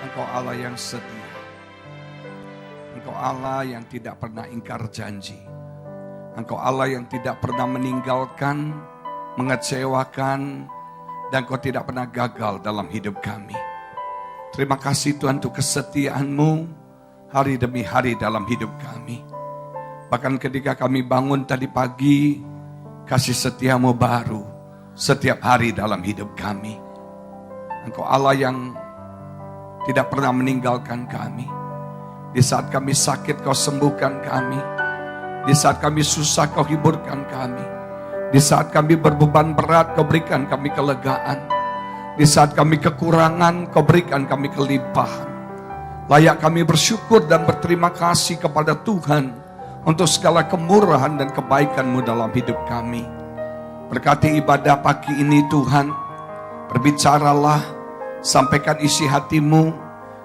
Engkau Allah yang setia. Engkau Allah yang tidak pernah ingkar janji. Engkau Allah yang tidak pernah meninggalkan, mengecewakan, dan Engkau tidak pernah gagal dalam hidup kami. Terima kasih Tuhan untuk kesetiaan-Mu hari demi hari dalam hidup kami. Bahkan ketika kami bangun tadi pagi, kasih setia-Mu baru setiap hari dalam hidup kami. Engkau Allah yang tidak pernah meninggalkan kami. Di saat kami sakit, Kau sembuhkan kami. Di saat kami susah, Kau hiburkan kami. Di saat kami berbeban berat, Kau berikan kami kelegaan. Di saat kami kekurangan, Kau berikan kami kelimpahan. Layak kami bersyukur dan berterima kasih kepada Tuhan untuk segala kemurahan dan kebaikan-Mu dalam hidup kami. Berkati ibadah pagi ini Tuhan. Berbicaralah. Sampaikan isi hati-Mu,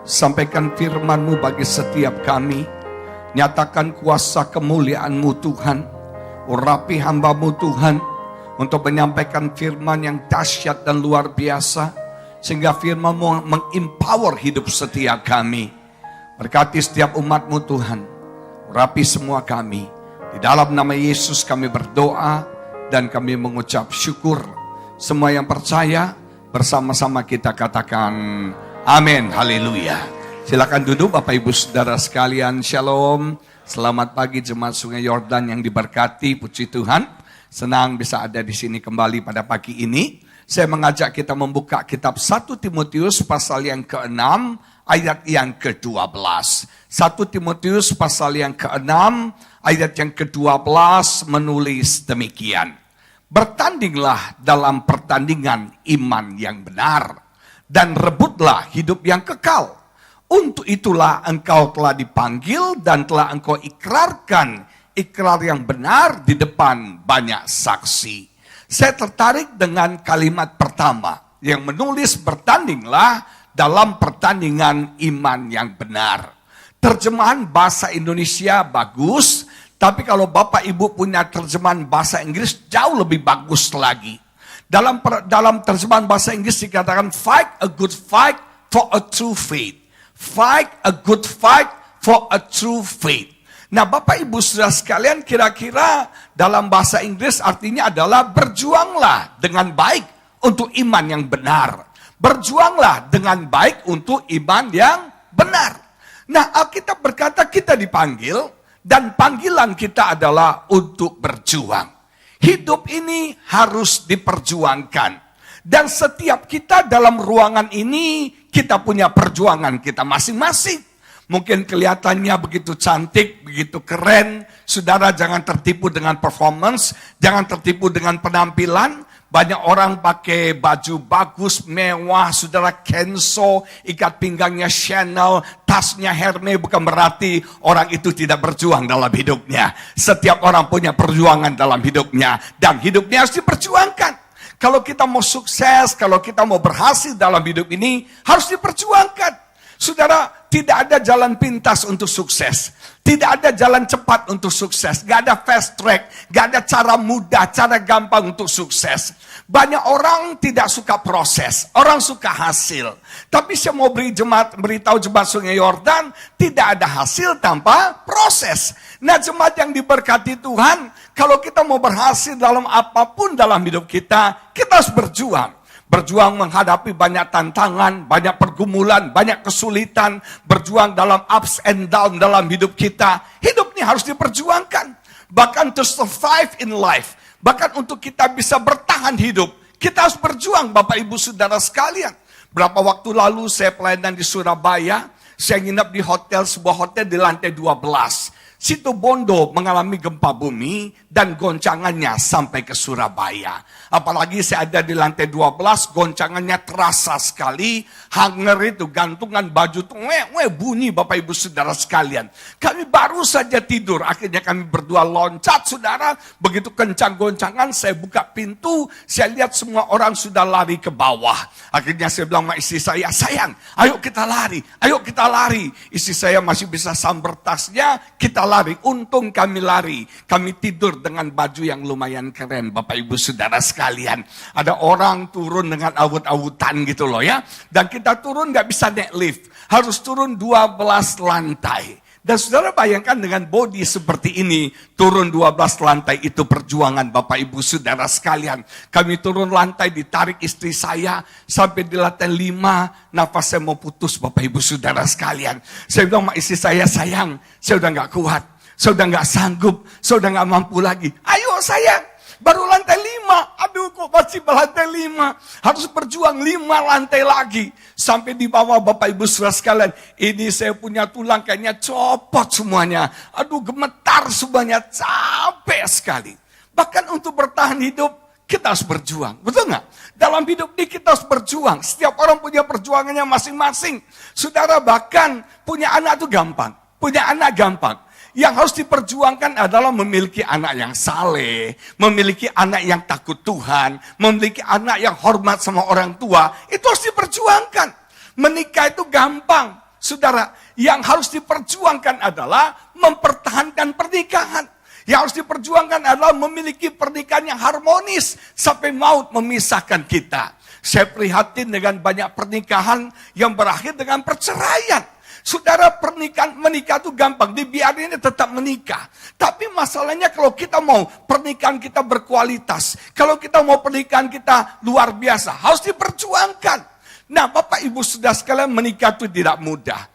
sampaikan firman-Mu bagi setiap kami. Nyatakan kuasa kemuliaan-Mu Tuhan. Urapi hamba-Mu Tuhan untuk menyampaikan firman yang dahsyat dan luar biasa. Sehingga firman-Mu mengempower hidup setiap kami. Berkati setiap umat-Mu Tuhan. Urapi semua kami. Di dalam nama Yesus kami berdoa dan kami mengucap syukur. Semua yang percaya, bersama-sama kita katakan amin, haleluya. Silakan duduk Bapak Ibu Saudara sekalian, shalom. Selamat pagi jemaat Sungai Yordan yang diberkati, puji Tuhan. Senang bisa ada di sini kembali pada pagi ini. Saya mengajak kita membuka kitab 1 Timotius pasal yang ke-6 ayat yang ke-12. 1 Timotius pasal yang ke-6 ayat yang ke-12 menulis demikian. Bertandinglah dalam pertandingan iman yang benar, dan rebutlah hidup yang kekal. Untuk itulah engkau telah dipanggil dan telah engkau ikrarkan ikrar yang benar di depan banyak saksi. Saya tertarik dengan kalimat pertama yang menulis bertandinglah dalam pertandingan iman yang benar. Terjemahan bahasa Indonesia bagus, tapi kalau Bapak Ibu punya terjemahan bahasa Inggris jauh lebih bagus lagi. Dalam terjemahan bahasa Inggris dikatakan fight a good fight for a true faith. Fight a good fight for a true faith. Nah Bapak Ibu Saudara sekalian, kira-kira dalam bahasa Inggris artinya adalah berjuanglah dengan baik untuk iman yang benar. Berjuanglah dengan baik untuk iman yang benar. Nah Alkitab berkata kita dipanggil, dan panggilan kita adalah untuk berjuang. Hidup ini harus diperjuangkan. Dan setiap kita dalam ruangan ini, kita punya perjuangan kita masing-masing. Mungkin kelihatannya begitu cantik, begitu keren. Saudara jangan tertipu dengan performance, jangan tertipu dengan penampilan. Banyak orang pakai baju bagus, mewah, saudara Kenzo, ikat pinggangnya Chanel, tasnya Hermes, bukan berarti orang itu tidak berjuang dalam hidupnya. Setiap orang punya perjuangan dalam hidupnya, dan hidupnya harus diperjuangkan. Kalau kita mau sukses, kalau kita mau berhasil dalam hidup ini, harus diperjuangkan. Saudara, tidak ada jalan pintas untuk sukses. Tidak ada jalan cepat untuk sukses. Gak ada fast track. Gak ada cara mudah, cara gampang untuk sukses. Banyak orang tidak suka proses. Orang suka hasil. Tapi saya mau beritahu jemaat Sungai Yordan, tidak ada hasil tanpa proses. Nah jemaat yang diberkati Tuhan, kalau kita mau berhasil dalam apapun dalam hidup kita, kita harus berjuang. Berjuang menghadapi banyak tantangan, banyak pergumulan, banyak kesulitan. Berjuang dalam ups and down dalam hidup kita. Hidup ini harus diperjuangkan. Bahkan to survive in life. Bahkan untuk kita bisa bertahan hidup. Kita harus berjuang Bapak Ibu Saudara sekalian. Berapa waktu lalu saya pelayanan di Surabaya. Saya nginep di hotel, sebuah hotel di lantai 12. Situ Bondo mengalami gempa bumi dan goncangannya sampai ke Surabaya. Apalagi saya ada di lantai 12, goncangannya terasa sekali. Hanger itu, gantungan baju tuh bunyi Bapak Ibu Saudara sekalian. Kami baru saja tidur, akhirnya kami berdua loncat saudara. Begitu kencang goncangan, saya buka pintu, saya lihat semua orang sudah lari ke bawah. Akhirnya saya bilang sama istri saya, sayang, ayo kita lari, ayo kita lari. Istri saya masih bisa sambar tasnya, kita lari. Untung kami lari. Kami tidur dengan baju yang lumayan keren, Bapak Ibu Saudara sekalian. Ada orang turun dengan awut-awutan gitu loh ya. Dan kita turun gak bisa naik lift. Harus turun 12 lantai. Dan saudara bayangkan dengan body seperti ini, turun 12 lantai itu perjuangan Bapak Ibu Saudara sekalian. Kami turun lantai, ditarik istri saya, sampai di lantai 5, nafas saya mau putus Bapak Ibu Saudara sekalian. Saya bilang sama istri saya, sayang, saya udah gak kuat, saya udah gak sanggup, saya udah gak mampu lagi. Ayo sayang, baru lantai 5, aduh kok masih lantai 5, harus berjuang 5 lantai lagi. Sampai di bawah Bapak Ibu Saudara sekalian, ini saya punya tulang kayaknya copot semuanya. Aduh gemetar semuanya, capek sekali. Bahkan untuk bertahan hidup, kita harus berjuang, betul nggak? Dalam hidup ini kita harus berjuang, setiap orang punya perjuangannya masing-masing. Saudara bahkan punya anak itu gampang, punya anak gampang. Yang harus diperjuangkan adalah memiliki anak yang saleh, memiliki anak yang takut Tuhan, memiliki anak yang hormat sama orang tua. Itu harus diperjuangkan. Menikah itu gampang. Saudara, yang harus diperjuangkan adalah mempertahankan pernikahan. Yang harus diperjuangkan adalah memiliki pernikahan yang harmonis sampai maut memisahkan kita. Saya prihatin dengan banyak pernikahan yang berakhir dengan perceraian. Saudara, menikah itu gampang, dibiarin tetap menikah. Tapi masalahnya kalau kita mau pernikahan kita berkualitas, kalau kita mau pernikahan kita luar biasa, harus diperjuangkan. Nah, Bapak Ibu Saudara sekalian, menikah itu tidak mudah.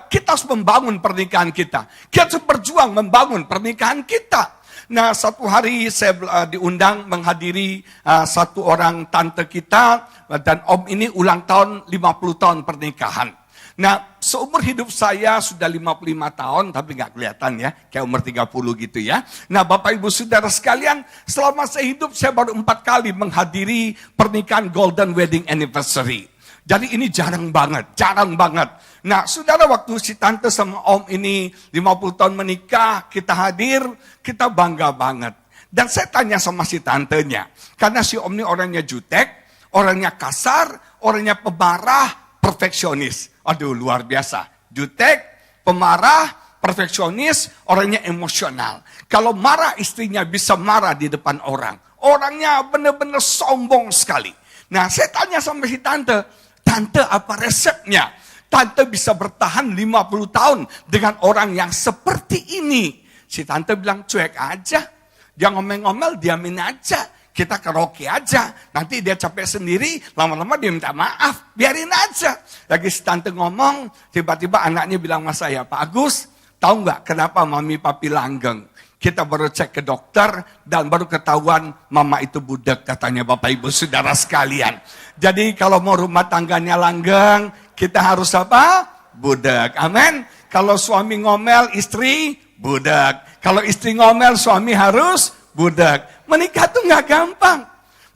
Kita harus membangun pernikahan kita. Kita harus berjuang membangun pernikahan kita. Nah, satu hari saya diundang menghadiri satu orang tante kita, dan om ini ulang tahun 50 tahun pernikahan. Nah, seumur hidup saya sudah 55 tahun, tapi nggak kelihatan ya, kayak umur 30 gitu ya. Nah, Bapak Ibu Saudara sekalian, selama saya hidup, saya baru 4 kali menghadiri pernikahan Golden Wedding Anniversary. Jadi ini jarang banget, jarang banget. Nah, saudara, waktu si tante sama om ini 50 tahun menikah, kita hadir, kita bangga banget. Dan saya tanya sama si tantenya, karena si om ini orangnya jutek, orangnya kasar, orangnya pemarah, perfeksionis. Aduh, luar biasa. Jutek, pemarah, perfeksionis, orangnya emosional. Kalau marah, istrinya bisa marah di depan orang. Orangnya benar-benar sombong sekali. Nah, saya tanya sama si tante, tante apa resepnya? Tante bisa bertahan 50 tahun dengan orang yang seperti ini. Si tante bilang, cuek aja. Dia ngomel-ngomel, diamin aja. Kita karaoke aja, nanti dia capek sendiri, lama-lama dia minta maaf, biarin aja. Lagi si tante ngomong, tiba-tiba anaknya bilang sama saya, Pak Agus, tahu nggak kenapa mami papi langgeng? Kita baru cek ke dokter, dan baru ketahuan mama itu budak, katanya Bapak Ibu Saudara sekalian. Jadi kalau mau rumah tangganya langgeng, kita harus apa? Budak, amin. Kalau suami ngomel, istri budak. Kalau istri ngomel, suami harus budak. Menikah itu nggak gampang.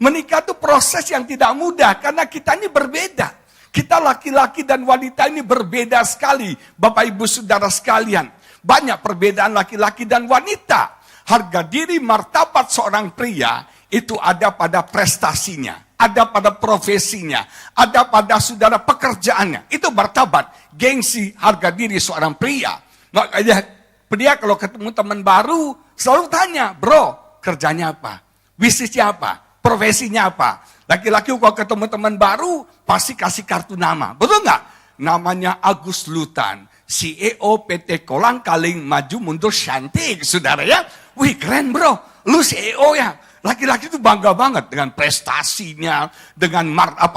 Menikah itu proses yang tidak mudah karena kita ini berbeda. Kita laki-laki dan wanita ini berbeda sekali, Bapak Ibu Saudara sekalian. Banyak perbedaan laki-laki dan wanita. Harga diri martabat seorang pria itu ada pada prestasinya, ada pada profesinya, ada pada saudara pekerjaannya. Itu martabat, gengsi, harga diri seorang pria. Makanya pria kalau ketemu teman baru selalu tanya, bro, kerjanya apa? Bisnisnya apa? Profesinya apa? Laki-laki kalau ketemu teman baru, pasti kasih kartu nama. Betul nggak? Namanya Agus Lutan. CEO PT Kolang Kaling Maju Mundur Cantik, saudara ya. Wih, keren bro. Lu CEO ya. Laki-laki itu bangga banget dengan prestasinya, dengan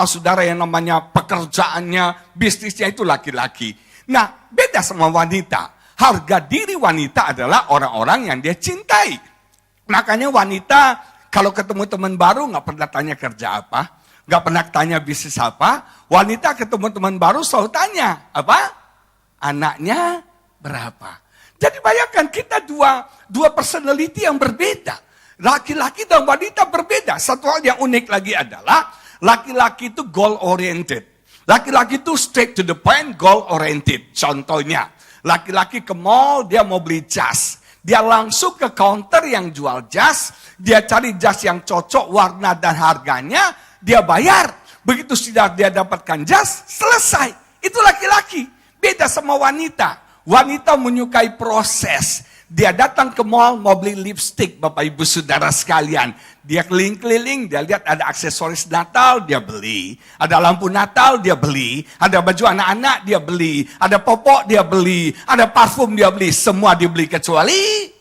saudara yang namanya pekerjaannya, bisnisnya itu laki-laki. Nah, beda sama wanita. Harga diri wanita adalah orang-orang yang dia cintai. Makanya wanita kalau ketemu teman baru nggak pernah tanya kerja apa, nggak pernah tanya bisnis apa. Wanita ketemu teman baru selalu tanya apa? Anaknya berapa? Jadi bayangkan kita dua personality yang berbeda. Laki-laki dan wanita berbeda. Satu hal yang unik lagi adalah laki-laki itu goal oriented. Laki-laki itu straight to the point, goal oriented. Contohnya, laki-laki ke mall, dia mau beli jas. Dia langsung ke counter yang jual jas. Dia cari jas yang cocok warna dan harganya. Dia bayar. Begitu sudah dia dapatkan jas, selesai. Itu laki-laki. Beda sama wanita. Wanita menyukai proses. Dia datang ke mall mau beli lipstick, Bapak Ibu Saudara sekalian. Dia keliling-keliling, dia lihat ada aksesoris Natal, dia beli. Ada lampu Natal, dia beli. Ada baju anak-anak, dia beli. Ada popok, dia beli. Ada parfum, dia beli. Semua dibeli kecuali...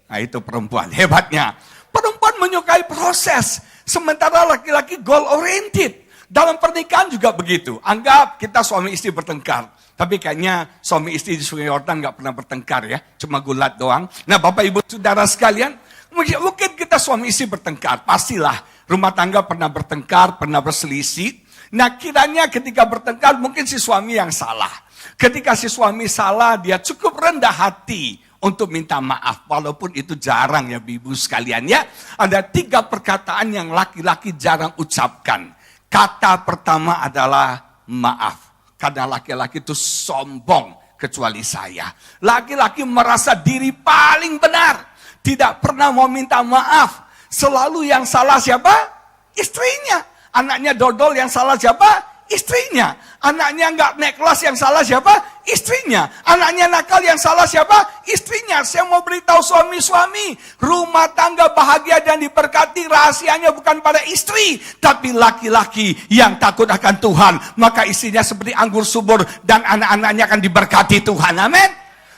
Nah itu perempuan, hebatnya. Perempuan menyukai proses. Sementara laki-laki goal oriented. Dalam pernikahan juga begitu. Anggap kita suami istri bertengkar. Tapi kayaknya suami istri di Sungai Yordan gak pernah bertengkar ya. Cuma gulat doang. Nah Bapak Ibu Saudara sekalian. Mungkin kita suami istri bertengkar. Pastilah rumah tangga pernah bertengkar, pernah berselisih. Nah kiranya ketika bertengkar mungkin si suami yang salah. Ketika si suami salah dia cukup rendah hati untuk minta maaf. Walaupun itu jarang ya Ibu sekalian ya. Ada 3 perkataan yang laki-laki jarang ucapkan. Kata pertama adalah maaf. Karena laki-laki itu sombong kecuali saya. Laki-laki merasa diri paling benar. Tidak pernah mau minta maaf. Selalu yang salah siapa? Istrinya. Anaknya dodol yang salah siapa? Istrinya. Anaknya nggak naik kelas yang salah siapa? Istrinya. Anaknya nakal yang salah siapa? Istrinya. Saya mau beritahu suami-suami. Rumah tangga bahagia dan diberkati rahasianya bukan pada istri. Tapi laki-laki yang takut akan Tuhan. Maka istrinya seperti anggur subur. Dan anak-anaknya akan diberkati Tuhan. Amin.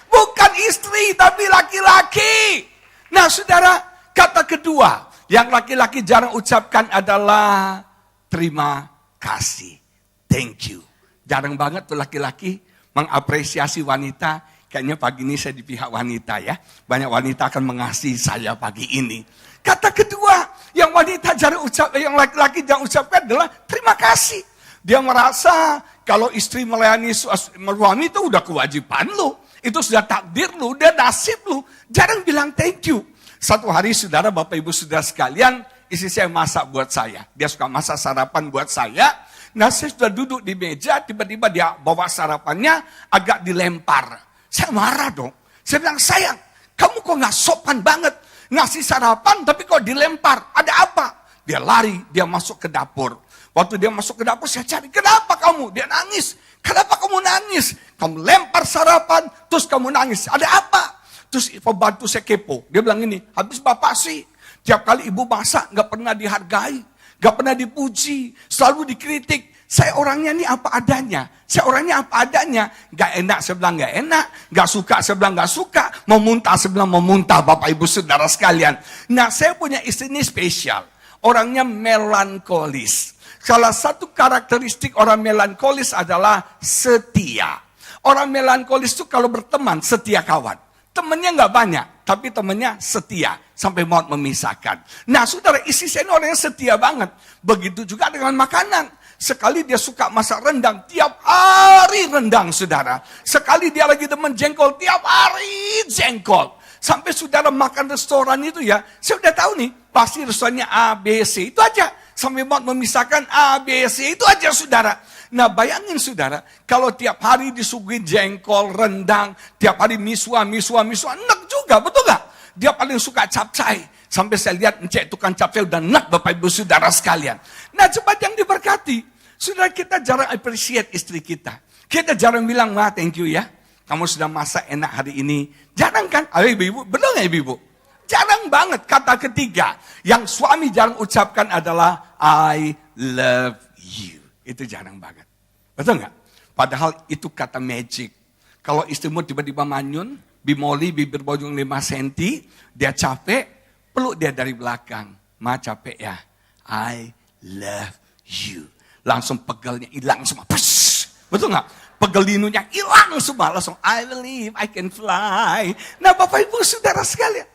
Bukan istri tapi laki-laki. Nah saudara, kata kedua. Yang laki-laki jarang ucapkan adalah terima kasih. Thank you. Jarang banget tuh laki-laki mengapresiasi wanita. Kayaknya pagi ini saya di pihak wanita ya. Banyak wanita akan mengasihi saya pagi ini. Kata kedua yang wanita jarang ucap, yang laki-laki jarang ucapkan adalah terima kasih. Dia merasa kalau istri melayani suami itu udah kewajiban lu. Itu sudah takdir lu, udah nasib lu. Jarang bilang thank you. Satu hari saudara, Bapak Ibu Saudara sekalian, istri saya masak buat saya. Dia suka masak sarapan buat saya. Nah saya sudah duduk di meja, tiba-tiba dia bawa sarapannya agak dilempar. Saya marah dong. Saya bilang, sayang, kamu kok gak sopan banget. Ngasih sarapan tapi kok dilempar. Ada apa? Dia lari, dia masuk ke dapur. Waktu dia masuk ke dapur saya cari, kenapa kamu? Dia nangis. Kenapa kamu nangis? Kamu lempar sarapan, terus kamu nangis. Ada apa? Terus pembantu saya kepo. Dia bilang ini, habis bapak sih. Tiap kali ibu masak gak pernah dihargai. Gak pernah dipuji, selalu dikritik. Saya orangnya ini apa adanya. Saya orangnya apa adanya. Gak enak, saya bilang gak enak. Gak suka, saya bilang gak suka. Mau muntah, saya bilang mau muntah, Bapak Ibu Saudara sekalian. Nah, saya punya istri ini spesial. Orangnya melankolis. Salah satu karakteristik orang melankolis adalah setia. Orang melankolis itu kalau berteman, setia kawan. Temennya nggak banyak, tapi temennya setia. Sampai maut memisahkan. Nah saudara, istri saya ini orang yang setia banget. Begitu juga dengan makanan. Sekali dia suka masak rendang, tiap hari rendang saudara. Sekali dia lagi demen jengkol, tiap hari jengkol. Sampai saudara makan restoran itu ya, saya udah tahu nih, pasti restorannya A, B, C, itu aja. Sampai maut memisahkan A, B, C, itu aja saudara. Nah bayangin saudara, kalau tiap hari disuguhin jengkol, rendang, tiap hari miswa, enak juga, betul gak? Dia paling suka capcay. Sampai saya lihat encik tukang capcay udah enak Bapak Ibu Saudara sekalian. Nah cepat yang diberkati. Saudara kita jarang appreciate istri kita. Kita jarang bilang, ma thank you ya. Kamu sudah masak enak hari ini. Jarang kan? Ayo ibu-ibu, betul gak ibu-ibu? Jarang banget. Kata ketiga, yang suami jarang ucapkan adalah I love you. Itu jarang banget. Betul nggak? Padahal itu kata magic. Kalau istrimu tiba-tiba manyun, bimoli, bibir bojong 5 cm, dia capek, peluk dia dari belakang. Ma capek ya? I love you. Langsung pegelnya hilang semua. Push. Betul nggak? Pegelinunya hilang semua. Langsung I believe I can fly. Nah Bapak Ibu Saudara sekalian,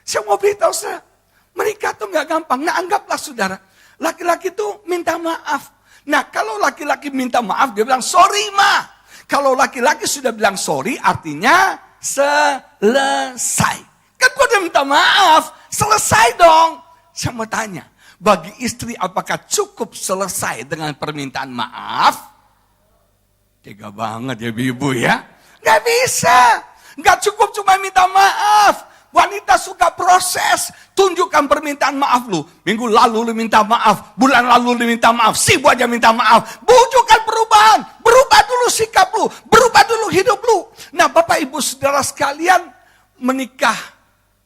saya mau beritahu saudara, menikah tuh nggak gampang. Nah anggaplah saudara, laki-laki tuh minta maaf. Nah kalau laki-laki minta maaf, dia bilang sorry ma. Kalau laki-laki sudah bilang sorry, artinya selesai. Kan gue udah minta maaf, selesai dong. Saya mau tanya, bagi istri apakah cukup selesai dengan permintaan maaf? Tega banget ya ibu ya. Gak bisa, gak cukup cuma minta maaf. Wanita suka proses, tunjukkan permintaan maaf lu. Minggu lalu lu minta maaf, bulan lalu lu minta maaf, sibuk aja minta maaf. Bujukan perubahan, berubah dulu sikap lu, berubah dulu hidup lu. Nah Bapak Ibu Saudara sekalian, menikah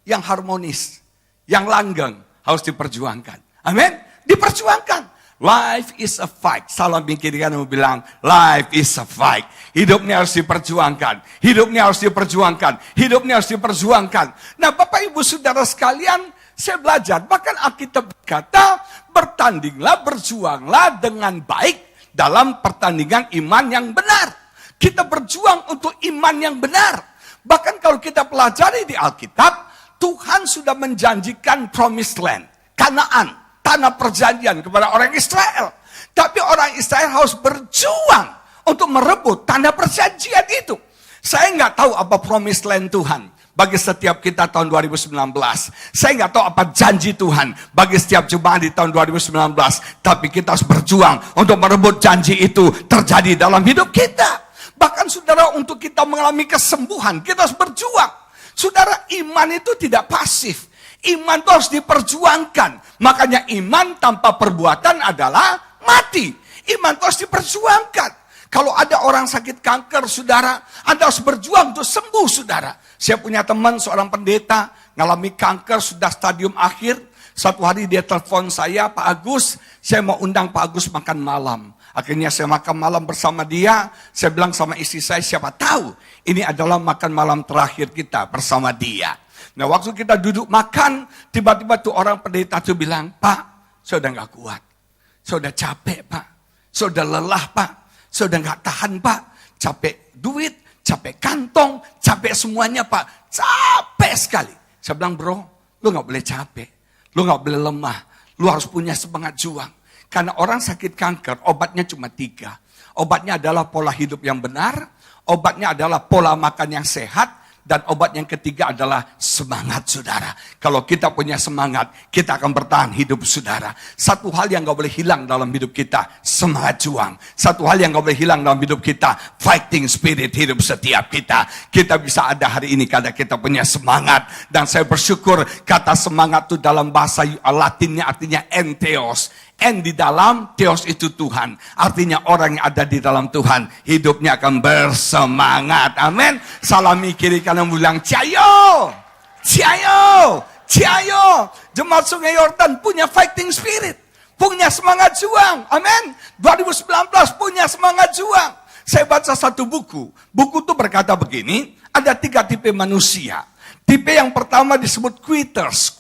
yang harmonis, yang langgeng harus diperjuangkan. Amin, diperjuangkan. Life is a fight. Salam kiri kanan bilang, life is a fight. Hidupnya harus diperjuangkan. Hidupnya harus diperjuangkan. Hidupnya harus diperjuangkan. Nah Bapak Ibu Saudara sekalian, saya belajar. Bahkan Alkitab berkata, bertandinglah, berjuanglah dengan baik dalam pertandingan iman yang benar. Kita berjuang untuk iman yang benar. Bahkan kalau kita pelajari di Alkitab, Tuhan sudah menjanjikan promised land, Kanaan. Tanah perjanjian kepada orang Israel. Tapi orang Israel harus berjuang untuk merebut tanah perjanjian itu. Saya nggak tahu apa promised land Tuhan bagi setiap kita tahun 2019. Saya nggak tahu apa janji Tuhan bagi setiap jemaat di tahun 2019. Tapi kita harus berjuang untuk merebut janji itu terjadi dalam hidup kita. Bahkan saudara, untuk kita mengalami kesembuhan, kita harus berjuang. Saudara, iman itu tidak pasif. Iman itu harus diperjuangkan. Makanya iman tanpa perbuatan adalah mati. Iman itu harus diperjuangkan. Kalau ada orang sakit kanker, saudara, Anda harus berjuang untuk sembuh, saudara. Saya punya teman, seorang pendeta, ngalami kanker, sudah stadium akhir. Satu hari dia telepon saya, Pak Agus, saya mau undang Pak Agus makan malam. Akhirnya saya makan malam bersama dia. Saya bilang sama istri saya, siapa tahu ini adalah makan malam terakhir kita bersama dia. Nah waktu kita duduk makan, tiba-tiba tuh orang pendeta tuh bilang, Pak, saya udah gak kuat. Saya udah capek, Pak. Saya udah lelah, Pak. Saya udah gak tahan, Pak. Capek duit, capek kantong, capek semuanya, Pak. Capek sekali. Saya bilang, bro, lu gak boleh capek. Lu gak boleh lemah. Lu harus punya semangat juang. Karena orang sakit kanker, obatnya cuma 3. Obatnya adalah pola hidup yang benar. Obatnya adalah pola makan yang sehat. Dan obat yang ketiga adalah semangat, saudara. Kalau kita punya semangat, kita akan bertahan hidup, saudara. Satu hal yang gak boleh hilang dalam hidup kita, semangat juang. Satu hal yang gak boleh hilang dalam hidup kita, fighting spirit hidup setiap kita. Kita bisa ada hari ini karena kita punya semangat. Dan saya bersyukur kata semangat itu dalam bahasa Latinnya artinya entheos. En di dalam, Theos itu Tuhan. Artinya orang yang ada di dalam Tuhan, hidupnya akan bersemangat. Amin. Salami kiri kanan bilang, Ciayo, Ciayo, Ciayo. Jemaat Sungai Yordan punya fighting spirit. Punya semangat juang. Amin. 2019 punya semangat juang. Saya baca satu buku. Buku itu berkata begini, ada 3 tipe manusia. Tipe yang pertama disebut quitters.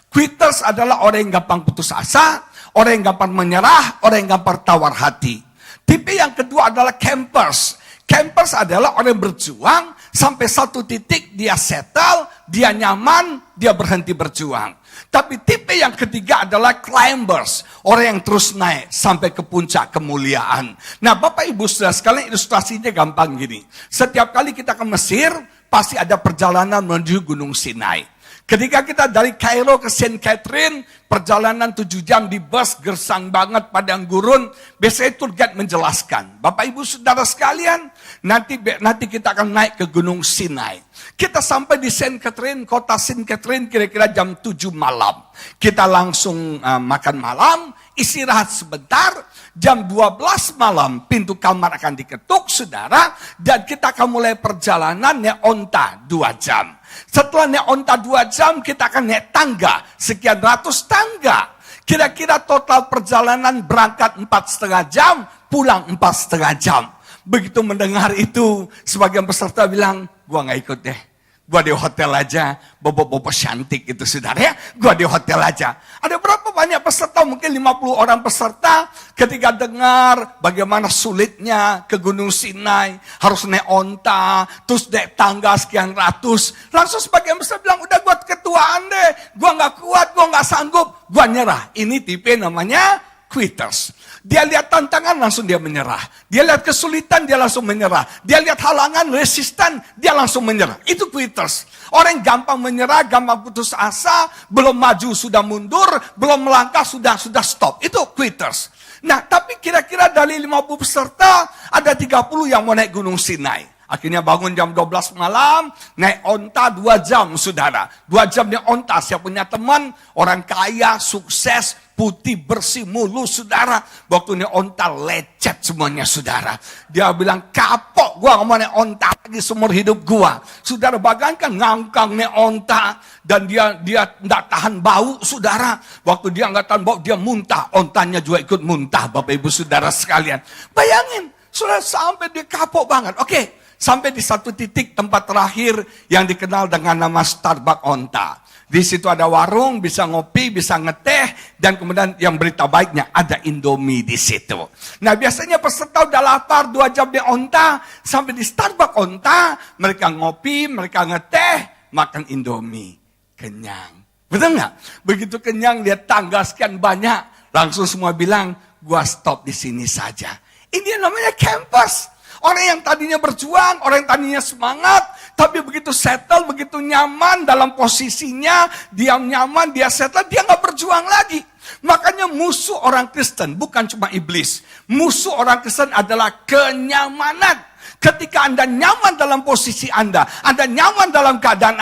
Quitters adalah orang yang gampang putus asa, orang yang gampang menyerah, orang yang gampang tawar hati. Tipe yang kedua adalah campers. Campers adalah orang yang berjuang sampai satu titik dia settle, dia nyaman, dia berhenti berjuang. Tapi tipe yang ketiga adalah climbers, orang yang terus naik sampai ke puncak kemuliaan. Nah Bapak Ibu Saudara sekalian, ilustrasinya gampang gini. Setiap kali kita ke Mesir, pasti ada perjalanan menuju Gunung Sinai. Ketika kita dari Kairo ke Saint Catherine, perjalanan 7 jam di bus, gersang banget, padang gurun. Biasanya tour guide menjelaskan, Bapak Ibu Saudara sekalian, nanti kita akan naik ke Gunung Sinai. Kita sampai di Saint Catherine, kota Saint Catherine kira-kira jam 7 malam. Kita langsung makan malam, istirahat sebentar. Jam 12 malam pintu kamar akan diketuk, saudara. Dan kita akan mulai perjalanan naik onta 2 jam. Setelah naik onta 2 jam, kita akan naik tangga. Sekian ratus tangga. Kira-kira total perjalanan berangkat 4,5 jam, pulang 4,5 jam. Begitu mendengar itu, sebagian peserta bilang, gua gak ikut deh. Gua di hotel aja, bobo-bobo cantik itu saudara ya. Gua di hotel aja. Ada berapa banyak peserta? Mungkin 50 orang peserta. Ketika dengar bagaimana sulitnya ke Gunung Sinai, harus naik onta, terus naik tangga sekian ratus. Langsung sebagian besar bilang, udah gua ketuaan deh. Gua gak kuat, gua gak sanggup. Gua nyerah. Ini tipe namanya quitters. Dia lihat tantangan, langsung dia menyerah. Dia lihat kesulitan, dia langsung menyerah. Dia lihat halangan, resistan, dia langsung menyerah. Itu quitters. Orang yang gampang menyerah, gampang putus asa, belum maju sudah mundur, belum melangkah sudah stop. Itu quitters. Nah, tapi kira-kira dari 50 peserta, ada 30 yang mau naik Gunung Sinai. Akhirnya bangun jam 12 malam, naik onta 2 jam, saudara. 2 jam naik onta, saya punya teman, orang kaya, sukses, putih, bersih, mulus, saudara. Waktu naik onta, lecet semuanya, saudara. Dia bilang, kapok, gua gak mau naik onta lagi seumur hidup gua. Saudara, bayangkan ngangkang naik onta, dan dia gak tahan bau, saudara. Waktu dia gak tahan bau, dia muntah. Ontanya juga ikut muntah, Bapak Ibu Saudara sekalian. Bayangin, saudara, sampai dia kapok banget. Oke. Sampai di satu titik tempat terakhir yang dikenal dengan nama Starbucks Onta. Di situ ada warung, bisa ngopi, bisa ngeteh, dan kemudian yang berita baiknya ada Indomie di situ. Nah, biasanya peserta udah lapar 2 jam di Onta, sampai di Starbucks Onta, mereka ngopi, mereka ngeteh, makan Indomie. Kenyang. Betul nggak? Begitu kenyang, lihat tangga sekian banyak, langsung semua bilang, gua stop di sini saja. Ini namanya campers. Orang yang tadinya berjuang, orang yang tadinya semangat, tapi begitu settle, begitu nyaman dalam posisinya, dia nyaman, dia settle, dia nggak berjuang lagi. Makanya musuh orang Kristen bukan cuma iblis. Musuh orang Kristen adalah kenyamanan. Ketika Anda nyaman dalam posisi Anda nyaman dalam keadaan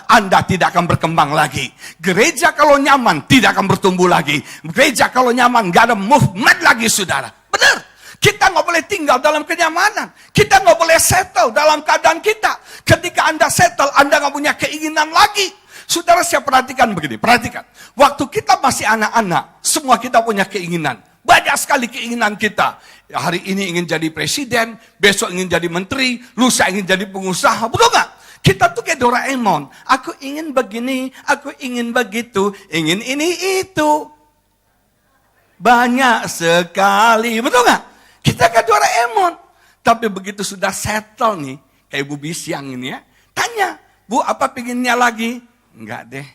Anda tidak akan berkembang lagi. Gereja kalau nyaman tidak akan bertumbuh lagi. Gereja kalau nyaman nggak ada movement lagi, saudara. Benar. Kita nggak boleh tinggal dalam kenyamanan. Kita nggak boleh settle dalam keadaan kita. Ketika Anda settle, Anda nggak punya keinginan lagi. Saudara, saya perhatikan begini. Perhatikan. Waktu kita masih anak-anak, semua kita punya keinginan. Banyak sekali keinginan kita. Ya, hari ini ingin jadi presiden, besok ingin jadi menteri, lusa ingin jadi pengusaha. Betul nggak? Kita tuh kayak Doraemon. Aku ingin begini, aku ingin begitu, ingin ini itu. Banyak sekali. Betul nggak? Kita kayak Doraemon. Tapi begitu sudah settle nih, kayak Bu Bisyang ini ya, tanya, Bu apa pinginnya lagi? Enggak deh,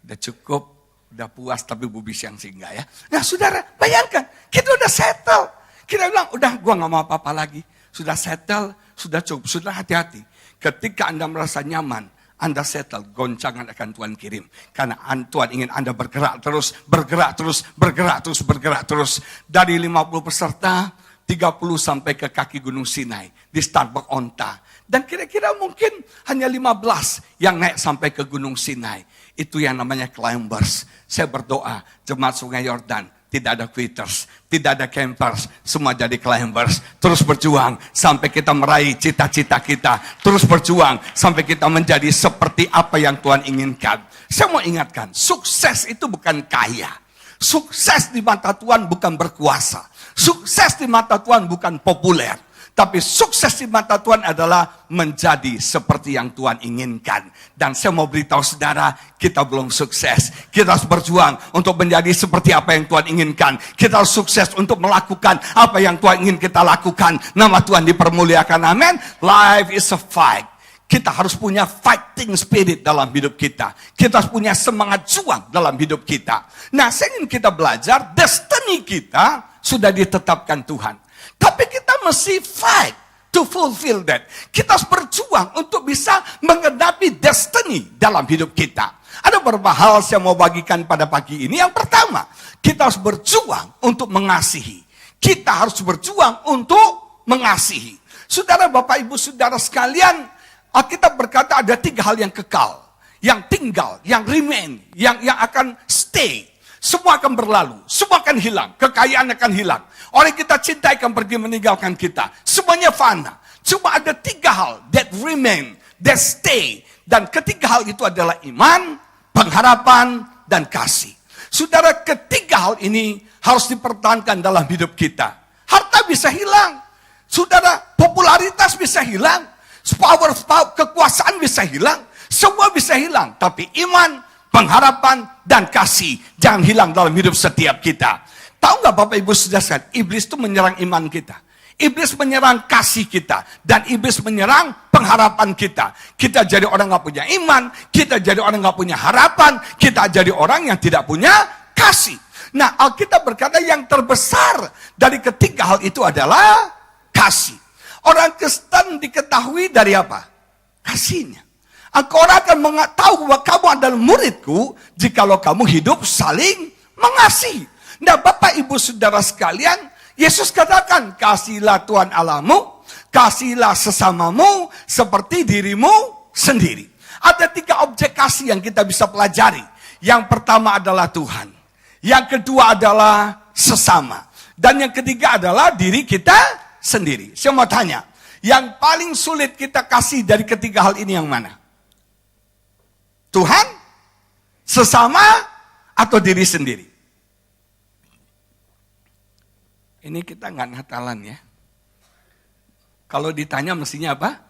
udah cukup, udah puas, tapi Bu Bisyang sih enggak ya. Nah saudara, bayangkan, kita udah settle. Kita bilang, udah gua gak mau apa-apa lagi. Sudah settle, sudah cukup, sudah hati-hati. Ketika Anda merasa nyaman, Anda settle, goncangan akan Tuhan kirim. Karena Tuhan ingin Anda bergerak terus, bergerak terus, bergerak terus, bergerak terus. Dari 50 peserta, 30 sampai ke kaki Gunung Sinai di Starbucks Onta. Dan kira-kira mungkin hanya 15 yang naik sampai ke Gunung Sinai. Itu yang namanya climbers. Saya berdoa, jemaat Sungai Yordan, tidak ada quitters, tidak ada campers, semua jadi climbers. Terus berjuang sampai kita meraih cita-cita kita. Terus berjuang sampai kita menjadi seperti apa yang Tuhan inginkan. Saya mau ingatkan, sukses itu bukan kaya. Sukses di mata Tuhan bukan berkuasa. Sukses di mata Tuhan bukan populer. Tapi sukses di mata Tuhan adalah menjadi seperti yang Tuhan inginkan. Dan saya mau beritahu saudara, kita belum sukses. Kita harus berjuang untuk menjadi seperti apa yang Tuhan inginkan. Kita harus sukses untuk melakukan apa yang Tuhan ingin kita lakukan. Nama Tuhan dipermuliakan, amin. Life is a fight. Kita harus punya fighting spirit dalam hidup kita. Kita harus punya semangat juang dalam hidup kita. Nah, saya ingin kita belajar, destiny kita sudah ditetapkan Tuhan. Tapi kita mesti fight to fulfill that. Kita harus berjuang untuk bisa menghadapi destiny dalam hidup kita. Ada beberapa hal saya mau bagikan pada pagi ini. Yang pertama, kita harus berjuang untuk mengasihi. Kita harus berjuang untuk mengasihi. Saudara, Bapak, Ibu, Saudara sekalian, Alkitab berkata ada 3 hal yang kekal, yang tinggal, yang remain, yang akan stay. Semua akan berlalu, semua akan hilang, kekayaan akan hilang. Orang kita cintai akan pergi meninggalkan kita. Semuanya fana. Cuma ada 3 hal that remain, that stay. Dan ketiga hal itu adalah iman, pengharapan, dan kasih. Saudara, ketiga hal ini harus dipertahankan dalam hidup kita. Harta bisa hilang. Saudara, popularitas bisa hilang. Power, kekuasaan bisa hilang. Semua bisa hilang. Tapi iman, pengharapan, dan kasih jangan hilang dalam hidup setiap kita. Tahu nggak Bapak Ibu Saudara, iblis itu menyerang iman kita. Iblis menyerang kasih kita. Dan iblis menyerang pengharapan kita. Kita jadi orang nggak punya iman. Kita jadi orang nggak punya harapan. Kita jadi orang yang tidak punya kasih. Nah, Alkitab berkata yang terbesar dari ketiga hal itu adalah kasih. Orang Kristen diketahui dari apa? Kasihnya. Orang akan tahu bahwa kamu adalah muridku jikalau kamu hidup saling mengasihi. Nah, Bapak Ibu Saudara sekalian, Yesus katakan, kasihilah Tuhan Allahmu, kasihilah sesamamu seperti dirimu sendiri. Ada 3 objek kasih yang kita bisa pelajari. Yang pertama adalah Tuhan. Yang kedua adalah sesama. Dan yang ketiga adalah diri kita sendiri. Saya mau tanya, yang paling sulit kita kasih dari ketiga hal ini yang mana? Tuhan, sesama, atau diri sendiri? Ini kita nggak ngatalan ya. Kalau ditanya mestinya apa?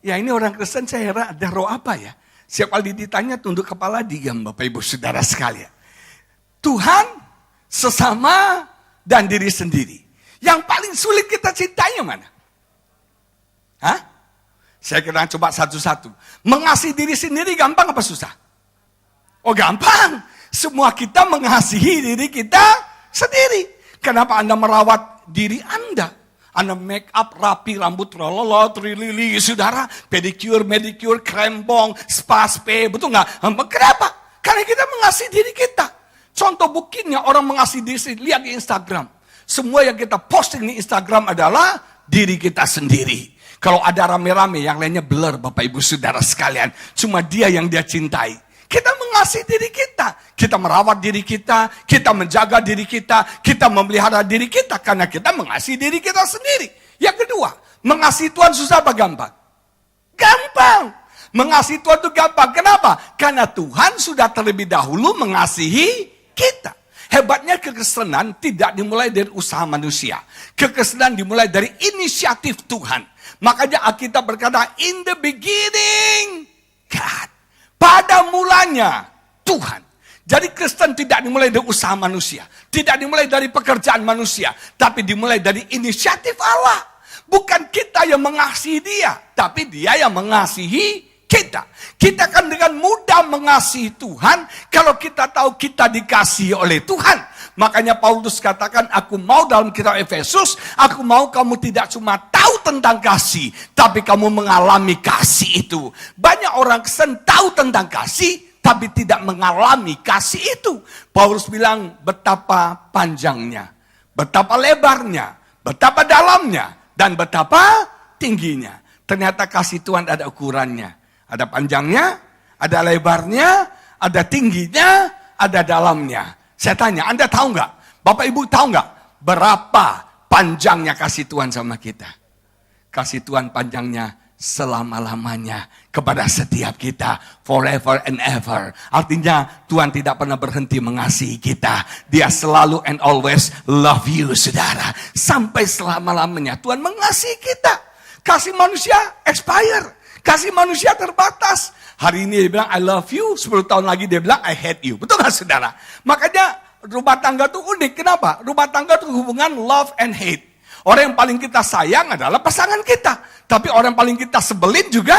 Ya ini orang Kristen saya heran ada roh apa ya? Siap kali ditanya tunduk kepala diam Bapak Ibu Saudara sekalian. Tuhan, sesama, dan diri sendiri. Yang paling sulit kita cintai yang mana? Hah? Saya kira coba satu-satu. Mengasihi diri sendiri gampang apa susah? Oh gampang. Semua kita mengasihi diri kita sendiri. Kenapa Anda merawat diri Anda? Anda make up, rapi, rambut, rololo, trilili, saudara. Pedicure, medicure, krempong, spa, betul nggak? Kenapa? Karena kita mengasihi diri kita. Contoh buktinya orang mengasihi diri sendiri. Lihat di Instagram. Semua yang kita posting di Instagram adalah diri kita sendiri. Kalau ada rame-rame, yang lainnya blur Bapak Ibu Saudara sekalian. Cuma dia yang dia cintai. Kita mengasihi diri kita. Kita merawat diri kita. Kita menjaga diri kita. Kita memelihara diri kita. Karena kita mengasihi diri kita sendiri. Yang kedua, mengasihi Tuhan susah apa gampang? Gampang. Mengasihi Tuhan itu gampang. Kenapa? Karena Tuhan sudah terlebih dahulu mengasihi kita. Hebatnya kekristenan tidak dimulai dari usaha manusia. Kekristenan dimulai dari inisiatif Tuhan. Makanya Alkitab berkata, in the beginning, God. Pada mulanya, Tuhan. Jadi Kristen tidak dimulai dari usaha manusia. Tidak dimulai dari pekerjaan manusia. Tapi dimulai dari inisiatif Allah. Bukan kita yang mengasihi dia. Tapi dia yang mengasihi kita. Kita akan dengan mudah mengasihi Tuhan kalau kita tahu kita dikasihi oleh Tuhan. Makanya Paulus katakan, aku mau dalam kitab Efesus, aku mau kamu tidak cuma tahu tentang kasih, tapi kamu mengalami kasih itu. Banyak orang Kristen tahu tentang kasih, tapi tidak mengalami kasih itu. Paulus bilang betapa panjangnya, betapa lebarnya, betapa dalamnya, dan betapa tingginya. Ternyata kasih Tuhan ada ukurannya. Ada panjangnya, ada lebarnya, ada tingginya, ada dalamnya. Saya tanya, Anda tahu nggak? Bapak Ibu tahu nggak? Berapa panjangnya kasih Tuhan sama kita? Kasih Tuhan panjangnya selama-lamanya kepada setiap kita. Forever and ever. Artinya Tuhan tidak pernah berhenti mengasihi kita. Dia selalu and always love you, saudara. Sampai selama-lamanya Tuhan mengasihi kita. Kasih manusia expire. Kasih manusia terbatas. Hari ini dia bilang I love you, 10 tahun lagi dia bilang I hate you. Betul gak saudara? Makanya rumah tangga itu unik. Kenapa? Rumah tangga itu hubungan love and hate. Orang yang paling kita sayang adalah pasangan kita. Tapi orang yang paling kita sebelin juga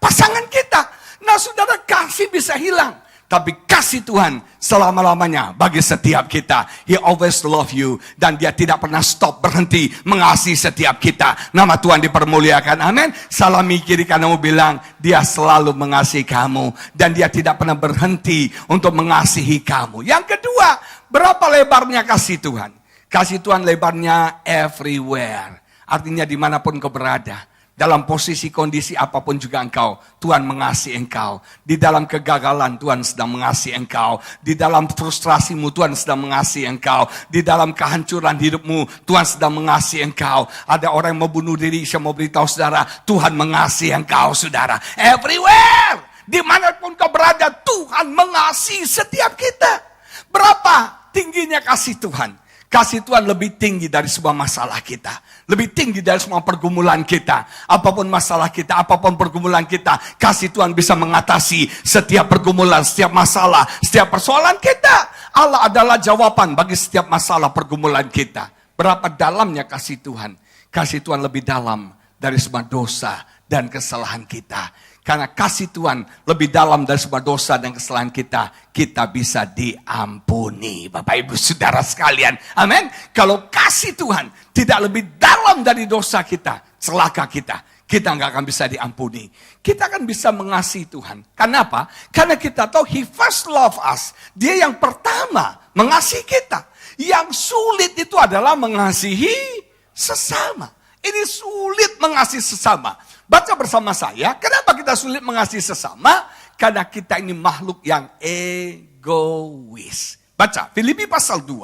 pasangan kita. Nah saudara, kasih bisa hilang. Tapi kasih Tuhan selama-lamanya bagi setiap kita. He always love you. Dan dia tidak pernah stop, berhenti mengasihi setiap kita. Nama Tuhan dipermuliakan. Amin. Salami kiri kananmu bilang, dia selalu mengasihi kamu. Dan dia tidak pernah berhenti untuk mengasihi kamu. Yang kedua, berapa lebarnya kasih Tuhan? Kasih Tuhan lebarnya everywhere. Artinya dimanapun kau berada. Dalam posisi kondisi apapun juga engkau, Tuhan mengasihi engkau. Di dalam kegagalan Tuhan sedang mengasihi engkau. Di dalam frustrasimu Tuhan sedang mengasihi engkau. Di dalam kehancuran hidupmu Tuhan sedang mengasihi engkau. Ada orang yang mau bunuh diri, saya mau beritahu saudara, Tuhan mengasihi engkau saudara. Everywhere, dimanapun kau berada, Tuhan mengasihi setiap kita. Berapa tingginya kasih Tuhan? Kasih Tuhan lebih tinggi dari sebuah masalah kita. Lebih tinggi dari semua pergumulan kita. Apapun masalah kita, apapun pergumulan kita. Kasih Tuhan bisa mengatasi setiap pergumulan, setiap masalah, setiap persoalan kita. Allah adalah jawaban bagi setiap masalah pergumulan kita. Berapa dalamnya kasih Tuhan? Kasih Tuhan lebih dalam dari semua dosa dan kesalahan kita. Karena kasih Tuhan lebih dalam dari sebuah dosa dan kesalahan kita bisa diampuni. Bapak Ibu Saudara sekalian, amin. Kalau kasih Tuhan tidak lebih dalam dari dosa kita, celaka kita nggak akan bisa diampuni. Kita akan bisa mengasihi Tuhan. Kenapa? Karena kita tahu He first love us. Dia yang pertama mengasihi kita. Yang sulit itu adalah mengasihi sesama. Ini sulit mengasihi sesama. Baca bersama saya, kenapa kita sulit mengasihi sesama? Karena kita ini makhluk yang egois. Baca, Filipi pasal 2,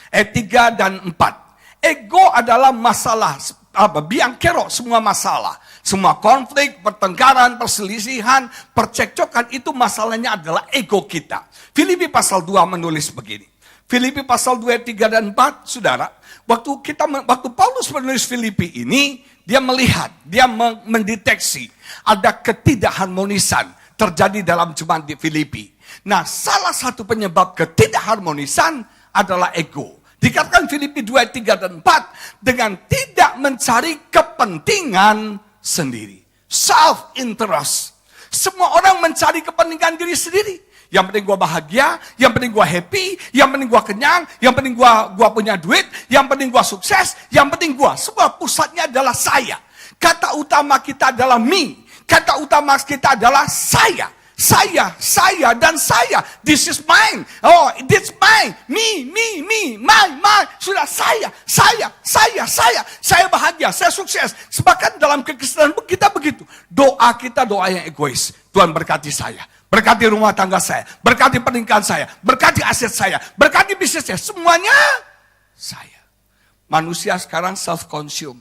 ayat 3 dan 4. Ego adalah masalah, biang kerok semua masalah. Semua konflik, pertengkaran, perselisihan, percekcokan itu masalahnya adalah ego kita. Filipi pasal 2 menulis begini. Filipi pasal 2, ayat 3 dan 4, saudara. Waktu Paulus menulis Filipi ini, dia melihat, dia mendeteksi ada ketidakharmonisan terjadi dalam jemaat di Filipi. Nah, salah satu penyebab ketidakharmonisan adalah ego. Dikatakan Filipi 2, ayat 3 dan 4, dengan tidak mencari kepentingan sendiri. Self-interest. Semua orang mencari kepentingan diri sendiri. Yang penting gue bahagia, yang penting gue happy, yang penting gue kenyang, yang penting gue punya duit, yang penting gue sukses, yang penting gue. Semua pusatnya adalah saya. Kata utama kita adalah me. Kata utama kita adalah saya. Saya, dan saya. This is mine. Oh, this mine. Me, my. Sudah saya. Saya bahagia, saya sukses. Bahkan dalam kekristenan kita begitu. Doa kita doa yang egois. Tuhan berkati saya. Berkati rumah tangga saya, berkati pernikahan saya, berkati aset saya, berkati bisnis saya. Semuanya saya. Manusia sekarang self-consume.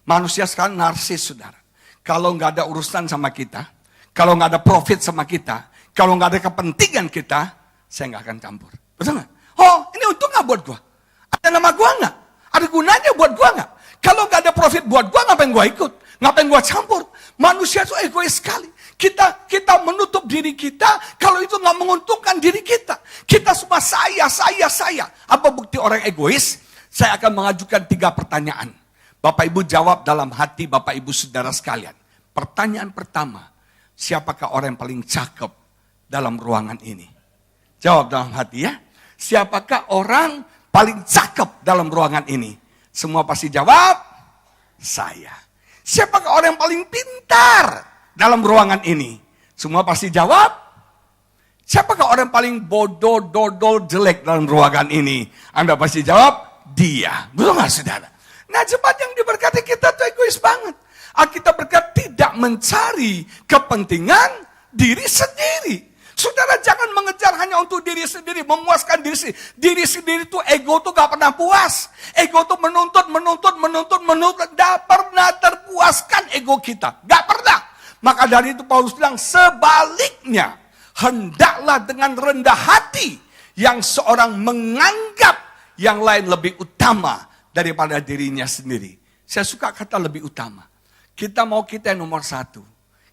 Manusia sekarang narsis, saudara. Kalau nggak ada urusan sama kita, kalau nggak ada profit sama kita, kalau nggak ada kepentingan kita, saya nggak akan campur. Betul nggak? Oh, ini untung nggak buat gua? Ada nama gua nggak? Ada gunanya buat gua nggak? Kalau nggak ada profit buat gua, ngapain gua ikut? Ngapain gua campur? Manusia itu egois sekali. Kita menutup diri kita kalau itu nggak menguntungkan diri kita. Kita semua saya. Apa bukti orang egois? Saya akan mengajukan 3 pertanyaan. Bapak Ibu jawab dalam hati Bapak Ibu Saudara sekalian. Pertanyaan pertama, siapakah orang yang paling cakep dalam ruangan ini? Jawab dalam hati ya. Siapakah orang paling cakep dalam ruangan ini? Semua pasti jawab, saya. Siapakah orang yang paling pintar dalam ruangan ini? Semua pasti jawab. Siapakah orang paling bodoh, dodol, jelek dalam ruangan ini? Anda pasti jawab, dia. Betul nggak saudara? Nah, jemaat yang diberkati kita tuh egois banget. Alkitab berkata tidak mencari kepentingan diri sendiri. Saudara jangan mengejar hanya untuk diri sendiri, memuaskan diri sendiri. Diri sendiri tuh ego tuh gak pernah puas. Ego tuh menuntut. Gak pernah terpuaskan ego kita. Gak pernah. Maka dari itu Paulus bilang sebaliknya. Hendaklah dengan rendah hati yang seorang menganggap yang lain lebih utama daripada dirinya sendiri. Saya suka kata lebih utama. Kita mau kita yang nomor 1.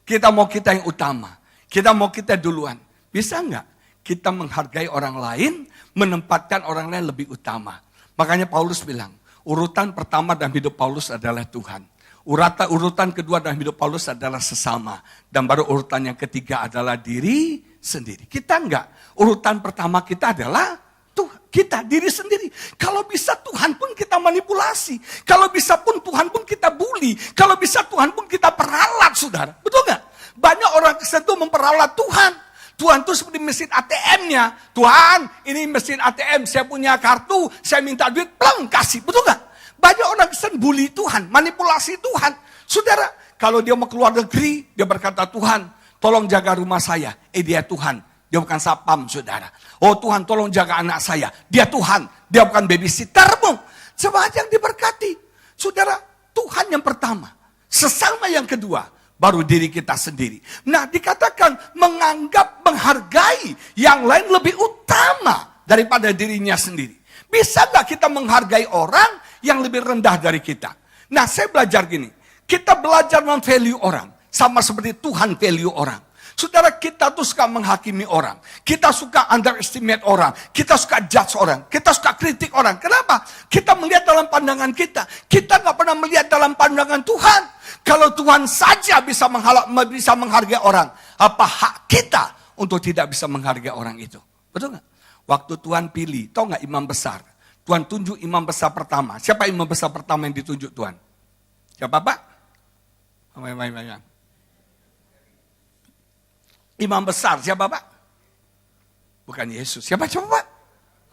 Kita mau kita yang utama. Kita mau kita duluan. Bisa nggak kita menghargai orang lain, menempatkan orang lain lebih utama? Makanya Paulus bilang, urutan pertama dalam hidup Paulus adalah Tuhan. Urutan kedua dalam hidup Paulus adalah sesama. Dan baru urutan yang ketiga adalah diri sendiri. Kita enggak. Urutan pertama kita adalah Tuhan. Kita, diri sendiri. Kalau bisa Tuhan pun kita manipulasi. Kalau bisa pun Tuhan pun kita bully. Kalau bisa Tuhan pun kita peralat, saudara. Betul enggak? Banyak orang Kristen itu memperalat Tuhan. Tuhan itu seperti mesin ATM-nya. Tuhan, ini mesin ATM. Saya punya kartu, saya minta duit, pleng, kasih. Betul enggak? Banyak orang Kristen bully Tuhan, manipulasi Tuhan. Saudara, kalau dia mau keluar negeri, dia berkata, Tuhan, tolong jaga rumah saya. Dia Tuhan, dia bukan sapam, saudara. Oh Tuhan, tolong jaga anak saya. Dia Tuhan, dia bukan babysittermu. Jemaat yang diberkati. Saudara, Tuhan yang pertama. Sesama yang kedua, baru diri kita sendiri. Nah, dikatakan menganggap, menghargai yang lain lebih utama daripada dirinya sendiri. Bisa gak kita menghargai orang yang lebih rendah dari kita? Nah, saya belajar gini. Kita belajar men-value orang. Sama seperti Tuhan value orang. Saudara, kita tuh suka menghakimi orang. Kita suka underestimate orang. Kita suka judge orang. Kita suka kritik orang. Kenapa? Kita melihat dalam pandangan kita. Kita nggak pernah melihat dalam pandangan Tuhan. Kalau Tuhan saja bisa menghargai orang, apa hak kita untuk tidak bisa menghargai orang itu? Betul nggak? Waktu Tuhan pilih, tahu nggak imam besar? Tuhan tunjuk imam besar pertama. Siapa imam besar pertama yang ditunjuk Tuhan? Siapa Pak? Imam besar siapa Pak? Bukan Yesus. Siapa coba Pak?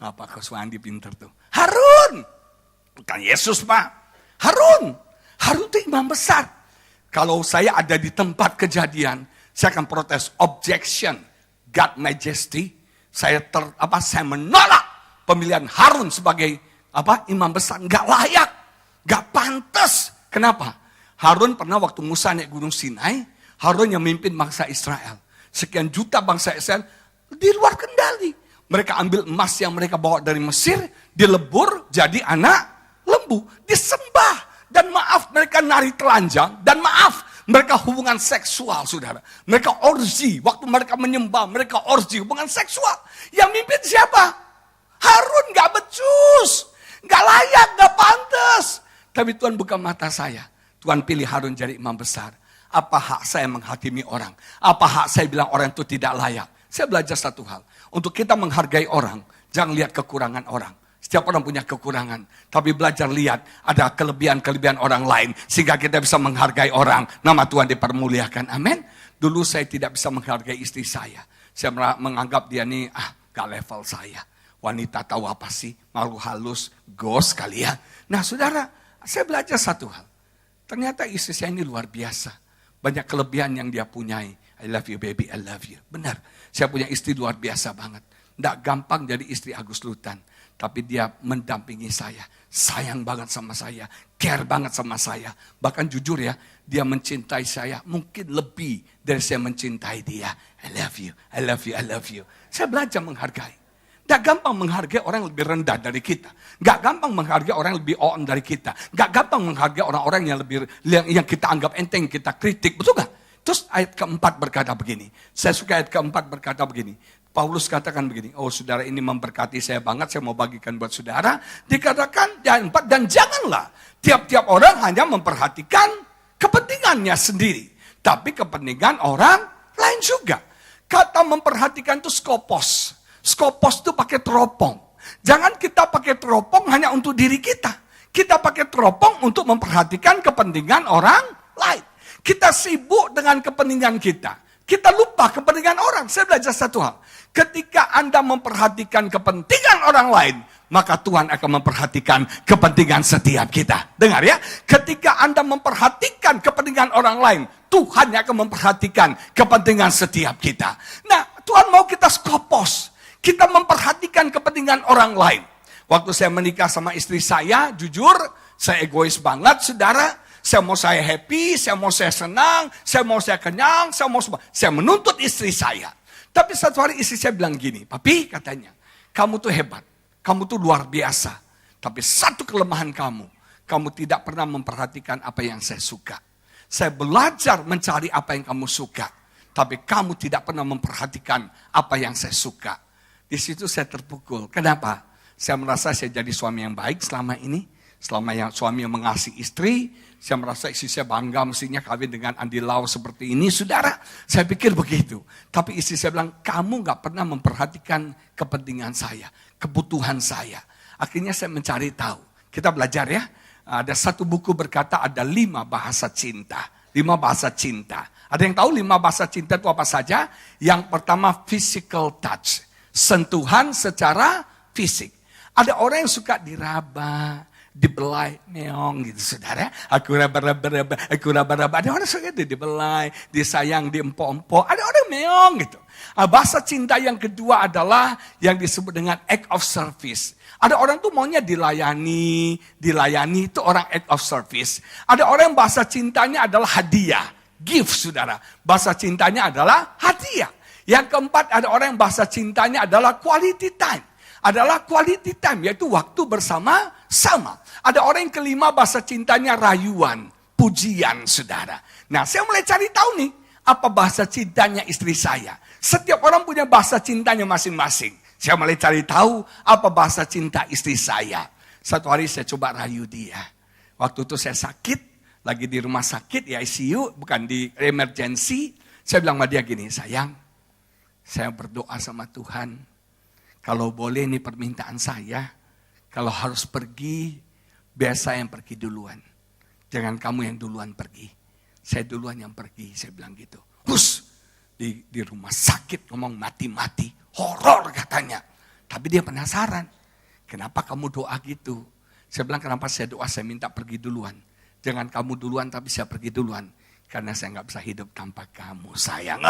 Apa Kau Suandi pinter tuh? Harun. Bukan Yesus Pak. Harun. Harun itu imam besar. Kalau saya ada di tempat kejadian, saya akan protes. Objection. God Majesty. Saya menolak pemilihan Harun sebagai imam besar. Nggak layak. Nggak pantas. Kenapa? Harun pernah waktu Musa naik Gunung Sinai, Harun yang memimpin bangsa Israel. Sekian juta bangsa Israel di luar kendali. Mereka ambil emas yang mereka bawa dari Mesir, dilebur jadi anak lembu, disembah. Dan maaf, mereka nari telanjang, dan maaf, mereka hubungan seksual, saudara. Mereka orgi, waktu mereka menyembah, mereka orgi, hubungan seksual. Yang mimpin siapa? Harun, gak becus, gak layak, gak pantas. Tapi Tuhan buka mata saya. Tuhan pilih Harun jadi imam besar. Apa hak saya menghakimi orang? Apa hak saya bilang orang itu tidak layak? Saya belajar satu hal. Untuk kita menghargai orang, jangan lihat kekurangan orang. Setiap orang punya kekurangan. Tapi belajar lihat ada kelebihan-kelebihan orang lain. Sehingga kita bisa menghargai orang. Nama Tuhan dipermuliakan. Amin. Dulu saya tidak bisa menghargai istri saya. Saya menganggap dia nih, gak level saya. Wanita tahu apa sih? Malu halus, ghost kali ya. Nah saudara, saya belajar satu hal. Ternyata istri saya ini luar biasa. Banyak kelebihan yang dia punyai. I love you baby, I love you. Benar, saya punya istri luar biasa banget. Nggak gampang jadi istri Agus Lutan. Tapi dia mendampingi saya. Sayang banget sama saya. Care banget sama saya. Bahkan jujur ya, dia mencintai saya mungkin lebih dari saya mencintai dia. I love you, I love you, I love you. Saya belajar menghargai. Gak gampang menghargai orang yang lebih rendah dari kita. Gak gampang menghargai orang yang lebih on dari kita. Gak gampang menghargai orang-orang yang kita anggap enteng, kita kritik. Betul gak? Terus ayat keempat berkata begini. Saya suka ayat keempat berkata begini. Paulus katakan begini. Oh saudara ini memberkati saya banget. Saya mau bagikan buat saudara. Dikatakan dan janganlah tiap-tiap orang hanya memperhatikan kepentingannya sendiri. Tapi kepentingan orang lain juga. Kata memperhatikan itu skopos. Skopos itu pakai teropong. Jangan kita pakai teropong hanya untuk diri kita. Kita pakai teropong untuk memperhatikan kepentingan orang lain. Kita sibuk dengan kepentingan kita. Kita lupa kepentingan orang. Saya belajar satu hal. Ketika Anda memperhatikan kepentingan orang lain, maka Tuhan akan memperhatikan kepentingan setiap kita. Dengar ya. Ketika Anda memperhatikan kepentingan orang lain, Tuhan akan memperhatikan kepentingan setiap kita. Nah, Tuhan mau kita skopos. Kita memperhatikan kepentingan orang lain. Waktu saya menikah sama istri saya, jujur, saya egois banget, saudara. Saya mau saya happy, saya mau saya senang, saya mau saya kenyang, saya menuntut istri saya. Tapi satu hari istri saya bilang gini, Papi katanya, kamu tuh hebat, kamu tuh luar biasa. Tapi satu kelemahan kamu tidak pernah memperhatikan apa yang saya suka. Saya belajar mencari apa yang kamu suka, tapi kamu tidak pernah memperhatikan apa yang saya suka. Di situ saya terpukul. Kenapa? Saya merasa saya jadi suami yang baik selama ini. Selama yang suami yang mengasihi istri, saya merasa istri saya bangga mestinya kawin dengan Andi Lau seperti ini. Saudara, saya pikir begitu. Tapi istri saya bilang, kamu gak pernah memperhatikan kepentingan saya, kebutuhan saya. Akhirnya saya mencari tahu. Kita belajar ya. Ada satu buku berkata ada 5 bahasa cinta. 5 bahasa cinta. Ada yang tahu 5 bahasa cinta itu apa saja? Yang pertama physical touch. Sentuhan secara fisik. Ada orang yang suka diraba, dibelai, meong gitu saudara. Aku raba-raba. Ada orang suka dibelai, disayang, diempok-empok. Ada orang meong gitu. Bahasa cinta yang kedua adalah yang disebut dengan act of service. Ada orang tuh maunya dilayani itu orang act of service. Ada orang yang bahasa cintanya adalah hadiah, gift saudara. Bahasa cintanya adalah hadiah. Yang keempat ada orang yang bahasa cintanya adalah quality time. Adalah quality time, yaitu waktu bersama-sama. Ada orang yang kelima bahasa cintanya rayuan, pujian saudara. Nah saya mulai cari tahu nih, Apa bahasa cintanya istri saya? Setiap orang punya bahasa cintanya masing-masing. Saya mulai cari tahu apa bahasa cinta istri saya. Satu hari saya coba rayu dia. Waktu itu saya sakit, lagi di rumah sakit, di ICU, bukan di emergency. Saya bilang sama dia gini, sayang, saya berdoa sama Tuhan. Kalau boleh ini permintaan saya, kalau harus pergi, biar saya yang pergi duluan. Jangan kamu yang duluan pergi. Saya duluan yang pergi, saya bilang gitu. Hus, di rumah sakit ngomong mati-mati, horor katanya. Tapi dia penasaran, kenapa kamu doa gitu? Saya bilang kenapa saya doa, saya minta pergi duluan. Jangan kamu duluan tapi saya pergi duluan. Karena saya nggak bisa hidup tanpa kamu sayang.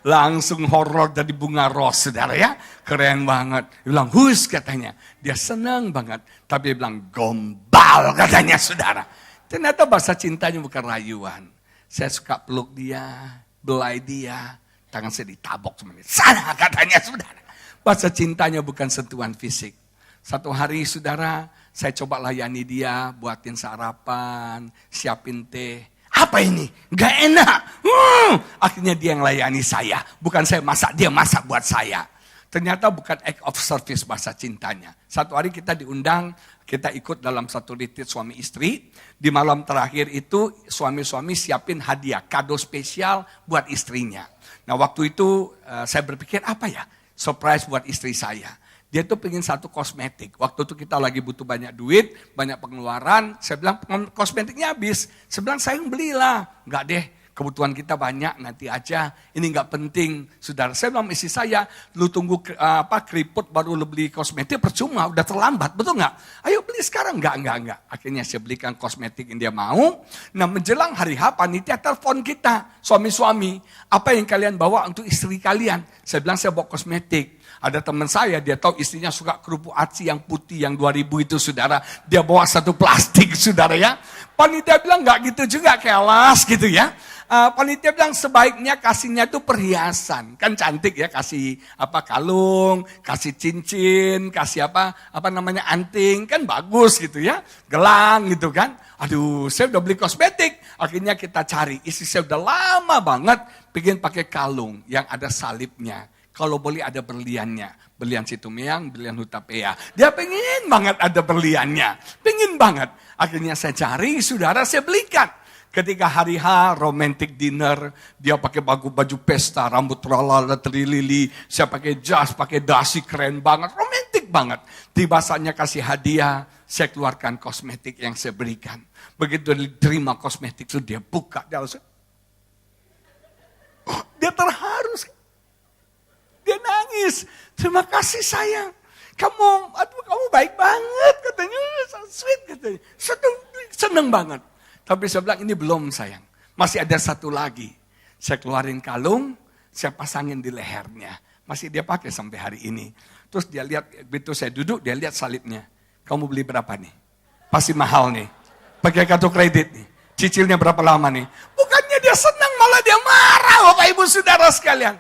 Langsung horor dari bunga ros saudara ya. Keren banget. Dia bilang hus katanya. Dia senang banget. Tapi dia bilang gombal katanya saudara. Ternyata bahasa cintanya bukan rayuan. Saya suka peluk dia, belai dia. Tangan saya ditabok semuanya. Sana katanya saudara. Bahasa cintanya bukan sentuhan fisik. Satu hari saudara, saya coba layani dia, buatin sarapan, siapin teh. Apa ini? Gak enak. Akhirnya dia yang layani saya. Bukan saya masak, dia masak buat saya. Ternyata bukan act of service bahasa cintanya. Satu hari kita diundang, kita ikut dalam satu retreat suami istri. Di malam terakhir itu suami-suami siapin hadiah, kado spesial buat istrinya. Nah waktu itu saya berpikir apa ya? Surprise buat istri saya. Dia tuh pengen satu kosmetik. Waktu itu kita lagi butuh banyak duit, banyak pengeluaran. Saya bilang kosmetiknya habis. Saya bilang sayang belilah. Enggak deh, kebutuhan kita banyak nanti aja. Ini enggak penting. Saudara, saya bilang istri saya, lu tunggu keriput baru lu beli kosmetik percuma, udah terlambat, betul enggak? Ayo beli sekarang. Enggak. Akhirnya saya belikan kosmetik yang dia mau. Nah menjelang hari H, panitia telepon kita, suami-suami. Apa yang kalian bawa untuk istri kalian? Saya bilang saya bawa kosmetik. Ada teman saya, dia tahu istrinya suka kerupuk aci yang putih, yang 2000 itu saudara. Dia bawa satu plastik saudara ya. Panitia bilang enggak gitu juga, kelas gitu ya. Panitia bilang sebaiknya kasihnya itu perhiasan. Kan cantik ya, kasih kalung, kasih cincin, kasih anting, kan bagus gitu ya. Gelang gitu kan. Aduh, saya udah beli kosmetik. Akhirnya kita cari, istri saya udah lama banget pengen pakai kalung yang ada salibnya. Kalau boleh ada berliannya. Berlian Situmeang, berlian Hutapea. Dia pengen banget ada berliannya. Pengen banget. Akhirnya saya cari, saudara saya belikan. Ketika hari H, romantic dinner. Dia pakai baju pesta, rambut tralala, terilili. Saya pakai jas, pakai dasi, keren banget. Romantic banget. Tiba saatnya kasih hadiah, saya keluarkan kosmetik yang saya berikan. Begitu diterima kosmetik itu, dia buka. Dia terharu. Dia nangis, terima kasih sayang. Kamu baik banget katanya, so sweet katanya. Seneng banget. Tapi saya bilang ini belum sayang. Masih ada satu lagi. Saya keluarin kalung, saya pasangin di lehernya. Masih dia pakai sampai hari ini. Terus dia lihat, begitu saya duduk, dia lihat salibnya. Kamu beli berapa nih? Pasti mahal nih. Pakai kartu kredit nih. Cicilnya berapa lama nih? Bukannya dia senang, malah dia marah Bapak Ibu Saudara sekalian.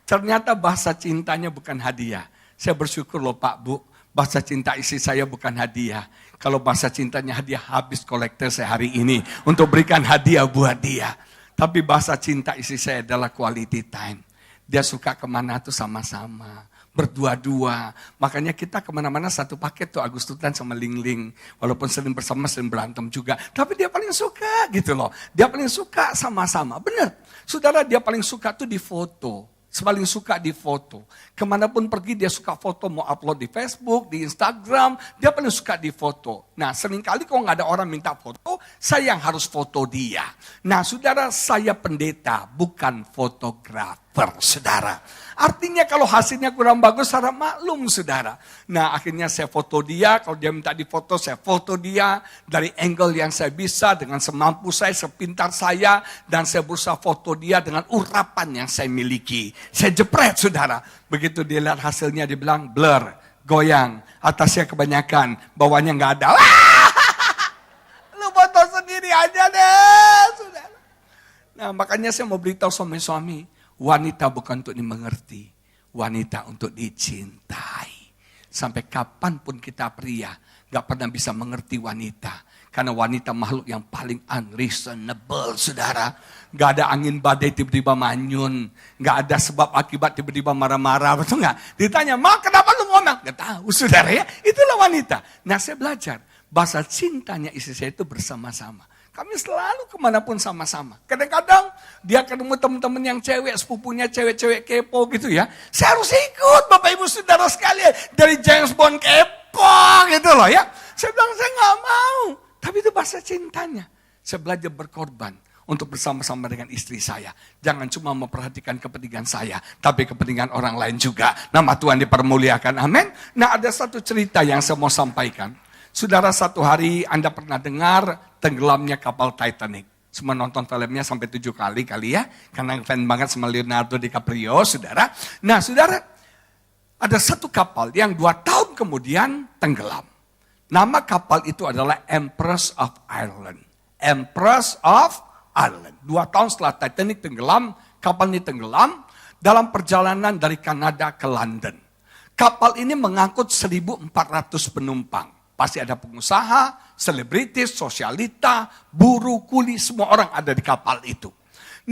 Ternyata bahasa cintanya bukan hadiah. Saya bersyukur loh Pak Bu, bahasa cinta istri saya bukan hadiah. Kalau bahasa cintanya hadiah, habis kolektor saya hari ini untuk berikan hadiah buat dia. Tapi bahasa cinta istri saya adalah quality time. Dia suka kemana tuh sama-sama, berdua-dua. Makanya kita kemana-mana satu paket tuh Agustusan sama Ling-Ling. Walaupun sering bersama, sering berantem juga. Tapi dia paling suka gitu loh. Dia paling suka sama-sama. Benar, saudara, dia paling suka tuh di foto. Paling suka di foto. Kemanapun pergi dia suka foto, mau upload di Facebook, di Instagram, dia paling suka di foto. Nah seringkali kalau nggak ada orang minta foto, saya yang harus foto dia. Nah saudara, saya pendeta, bukan fotografer saudara. Artinya kalau hasilnya kurang bagus, saya maklum saudara. Nah akhirnya saya foto dia, kalau dia minta difoto, saya foto dia. Dari angle yang saya bisa, dengan semampu saya, sepintar saya. Dan saya berusaha foto dia dengan urapan yang saya miliki. Saya jepret saudara. Begitu dia lihat hasilnya, dia bilang blur, goyang. Atasnya kebanyakan, bawahnya nggak ada. Lu foto sendiri aja deh saudara. Nah makanya saya mau beritahu suami-suami. Wanita bukan untuk dimengerti, wanita untuk dicintai. Sampai kapanpun kita pria, gak pernah bisa mengerti wanita. Karena wanita makhluk yang paling unreasonable, saudara. Gak ada angin badai tiba-tiba manyun. Gak ada sebab akibat tiba-tiba marah-marah, betul gak? Ditanya, Ma kenapa lu ngomong? Gak tahu, saudara ya. Itulah wanita. Nah saya belajar, bahasa cintanya istri saya itu bersama-sama. Kami selalu kemanapun sama-sama. Kadang-kadang dia ketemu teman-teman yang cewek, sepupunya cewek-cewek kepo gitu ya. Saya harus ikut Bapak Ibu Saudara sekalian. Dari James Bond kepo gitu loh ya. Saya bilang saya gak mau. Tapi itu bahasa cintanya. Saya belajar berkorban untuk bersama-sama dengan istri saya. Jangan cuma memperhatikan kepentingan saya, tapi kepentingan orang lain juga. Nama Tuhan dipermuliakan, amin. Nah ada satu cerita yang saya mau sampaikan. Saudara, satu hari Anda pernah dengar tenggelamnya kapal Titanic. Semua nonton filmnya sampai 7 kali ya. Karena fan banget sama Leonardo DiCaprio, saudara. Nah saudara, ada satu kapal yang 2 tahun kemudian tenggelam. Nama kapal itu adalah Empress of Ireland. Empress of Ireland. 2 tahun setelah Titanic tenggelam, kapal ini tenggelam dalam perjalanan dari Kanada ke London. Kapal ini mengangkut 1.400 penumpang. Pasti ada pengusaha, selebritis, sosialita, buruh, kuli, semua orang ada di kapal itu.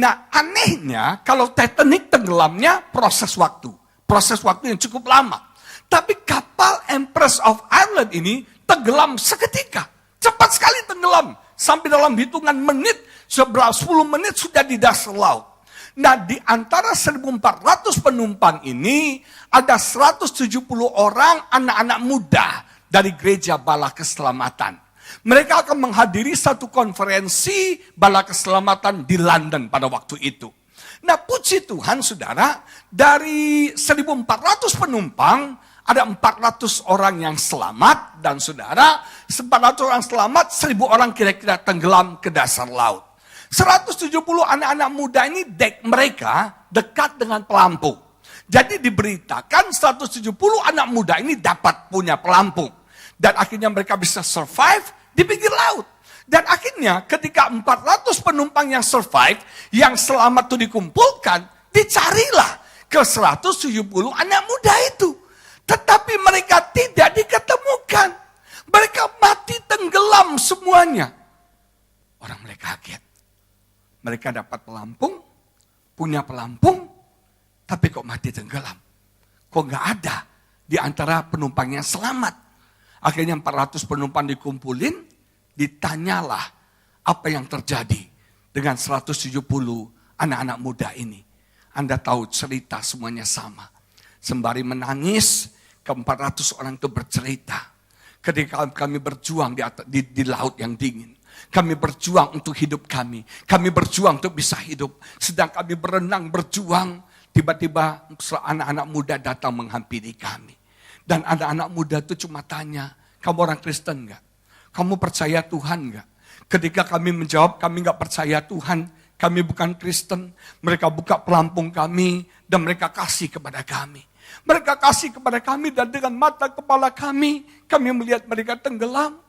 Nah anehnya kalau Titanic tenggelamnya proses waktu. Proses waktu yang cukup lama. Tapi kapal Empress of Ireland ini tenggelam seketika. Cepat sekali tenggelam. Sampai dalam hitungan menit, 10 menit sudah di dasar laut. Nah di antara 1.400 penumpang ini, ada 170 orang anak-anak muda dari gereja Bala Keselamatan. Mereka akan menghadiri satu konferensi Bala Keselamatan di London pada waktu itu. Nah puji Tuhan saudara, dari 1.400 penumpang, ada 400 orang yang selamat, dan saudara, 400 orang selamat, 1.000 orang kira-kira tenggelam ke dasar laut. 170 anak-anak muda ini dek mereka dekat dengan pelampung. Jadi diberitakan 170 anak muda ini dapat punya pelampung. Dan akhirnya mereka bisa survive di pinggir laut. Dan akhirnya ketika 400 penumpang yang survive, yang selamat itu dikumpulkan, dicarilah ke 170 anak muda itu. Tetapi mereka tidak diketemukan. Mereka mati tenggelam semuanya. Orang mereka kaget. Mereka dapat pelampung, punya pelampung, tapi kok mati tenggelam. Kok nggak ada di antara penumpang yang selamat. Akhirnya 400 penumpang dikumpulin, ditanyalah apa yang terjadi dengan 170 anak-anak muda ini. Anda tahu cerita semuanya sama. Sembari menangis, ke-400 orang itu bercerita. Ketika kami berjuang di laut yang dingin. Kami berjuang untuk hidup kami. Kami berjuang untuk bisa hidup. Sedang kami berenang, berjuang. Tiba-tiba anak-anak muda datang menghampiri kami. Dan anak-anak muda itu cuma tanya, kamu orang Kristen enggak? Kamu percaya Tuhan enggak? Ketika kami menjawab, kami enggak percaya Tuhan. Kami bukan Kristen. Mereka buka pelampung kami dan mereka kasih kepada kami. Mereka kasih kepada kami dan dengan mata kepala kami melihat mereka tenggelam.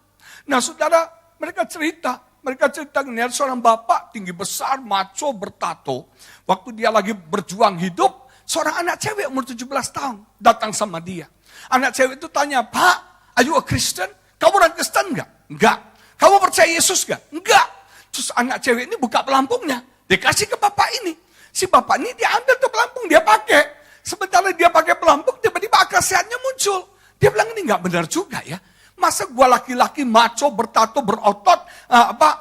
Nah saudara, mereka cerita melihat seorang bapak tinggi besar, maco, bertato. Waktu dia lagi berjuang hidup, seorang anak cewek umur 17 tahun datang sama dia. Anak cewek itu tanya, Pak, are you a Christian? Kamu orang Kristen enggak? Enggak. Kamu percaya Yesus enggak? Enggak. Terus anak cewek ini buka pelampungnya, dikasih ke bapak ini. Si bapak ini dia ambil tuh pelampung, dia pakai. Sementara dia pakai pelampung, tiba-tiba akal sehatnya muncul. Dia bilang ini nggak benar juga ya. Masa gua laki-laki maco, bertato, berotot,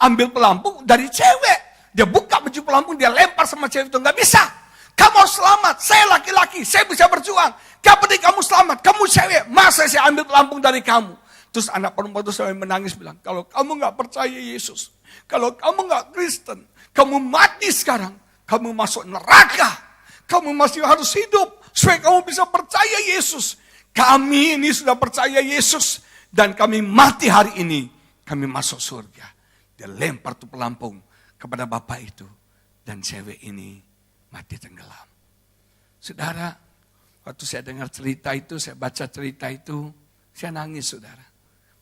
ambil pelampung dari cewek. Dia buka baju pelampung, dia lempar sama cewek itu. Nggak bisa. Kamu harus selamat, saya laki-laki, saya bisa berjuang. Gak penting kamu selamat, kamu cewek, masa saya ambil pelampung dari kamu. Terus anak perempuan itu sampai menangis bilang, kalau kamu nggak percaya Yesus, kalau kamu nggak Kristen, kamu mati sekarang, kamu masuk neraka. Kamu masih harus hidup supaya kamu bisa percaya Yesus. Kami ini sudah percaya Yesus dan kami mati hari ini. Kami masuk surga. Dia lempar tuh pelampung kepada bapak itu dan cewek ini mati tenggelam. Saudara, waktu saya dengar cerita itu, saya baca cerita itu, saya nangis saudara.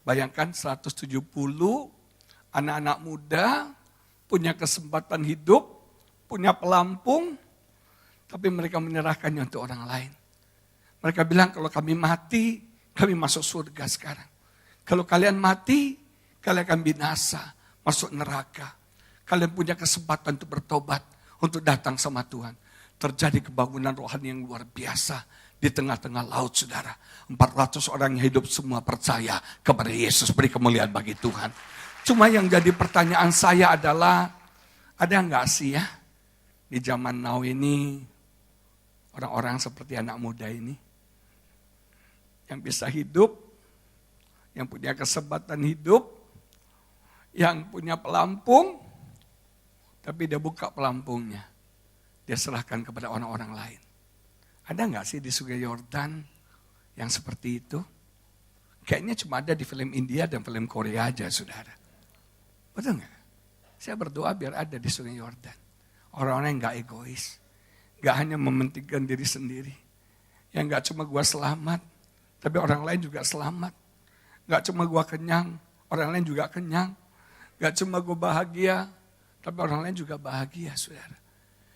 Bayangkan 170 anak-anak muda punya kesempatan hidup, punya pelampung, tapi mereka menyerahkannya untuk orang lain. Mereka bilang kalau kami mati, kami masuk surga sekarang. Kalau kalian mati, Kalian akan binasa, masuk neraka. Kalian punya kesempatan untuk bertobat, untuk datang sama Tuhan. Terjadi kebangunan rohani yang luar biasa di tengah-tengah laut, saudara. 400 orang yang hidup semua percaya kepada Yesus. Beri kemuliaan bagi Tuhan. Cuma yang jadi pertanyaan saya adalah, ada nggak sih ya di zaman now ini orang-orang seperti anak muda ini yang bisa hidup, yang punya kesempatan hidup, yang punya pelampung, tapi dia buka pelampungnya, dia serahkan kepada orang-orang lain. Ada nggak sih di Sungai Yordan yang seperti itu? Kayaknya cuma ada di film India dan film Korea aja, saudara. Betul nggak? Saya berdoa biar ada di Sungai Yordan. Orang-orang yang nggak egois, nggak hanya mementingkan diri sendiri. Yang nggak cuma gua selamat, tapi orang lain juga selamat. Nggak cuma gua kenyang, orang lain juga kenyang. Nggak cuma gua bahagia, tapi orang lain juga bahagia, saudara.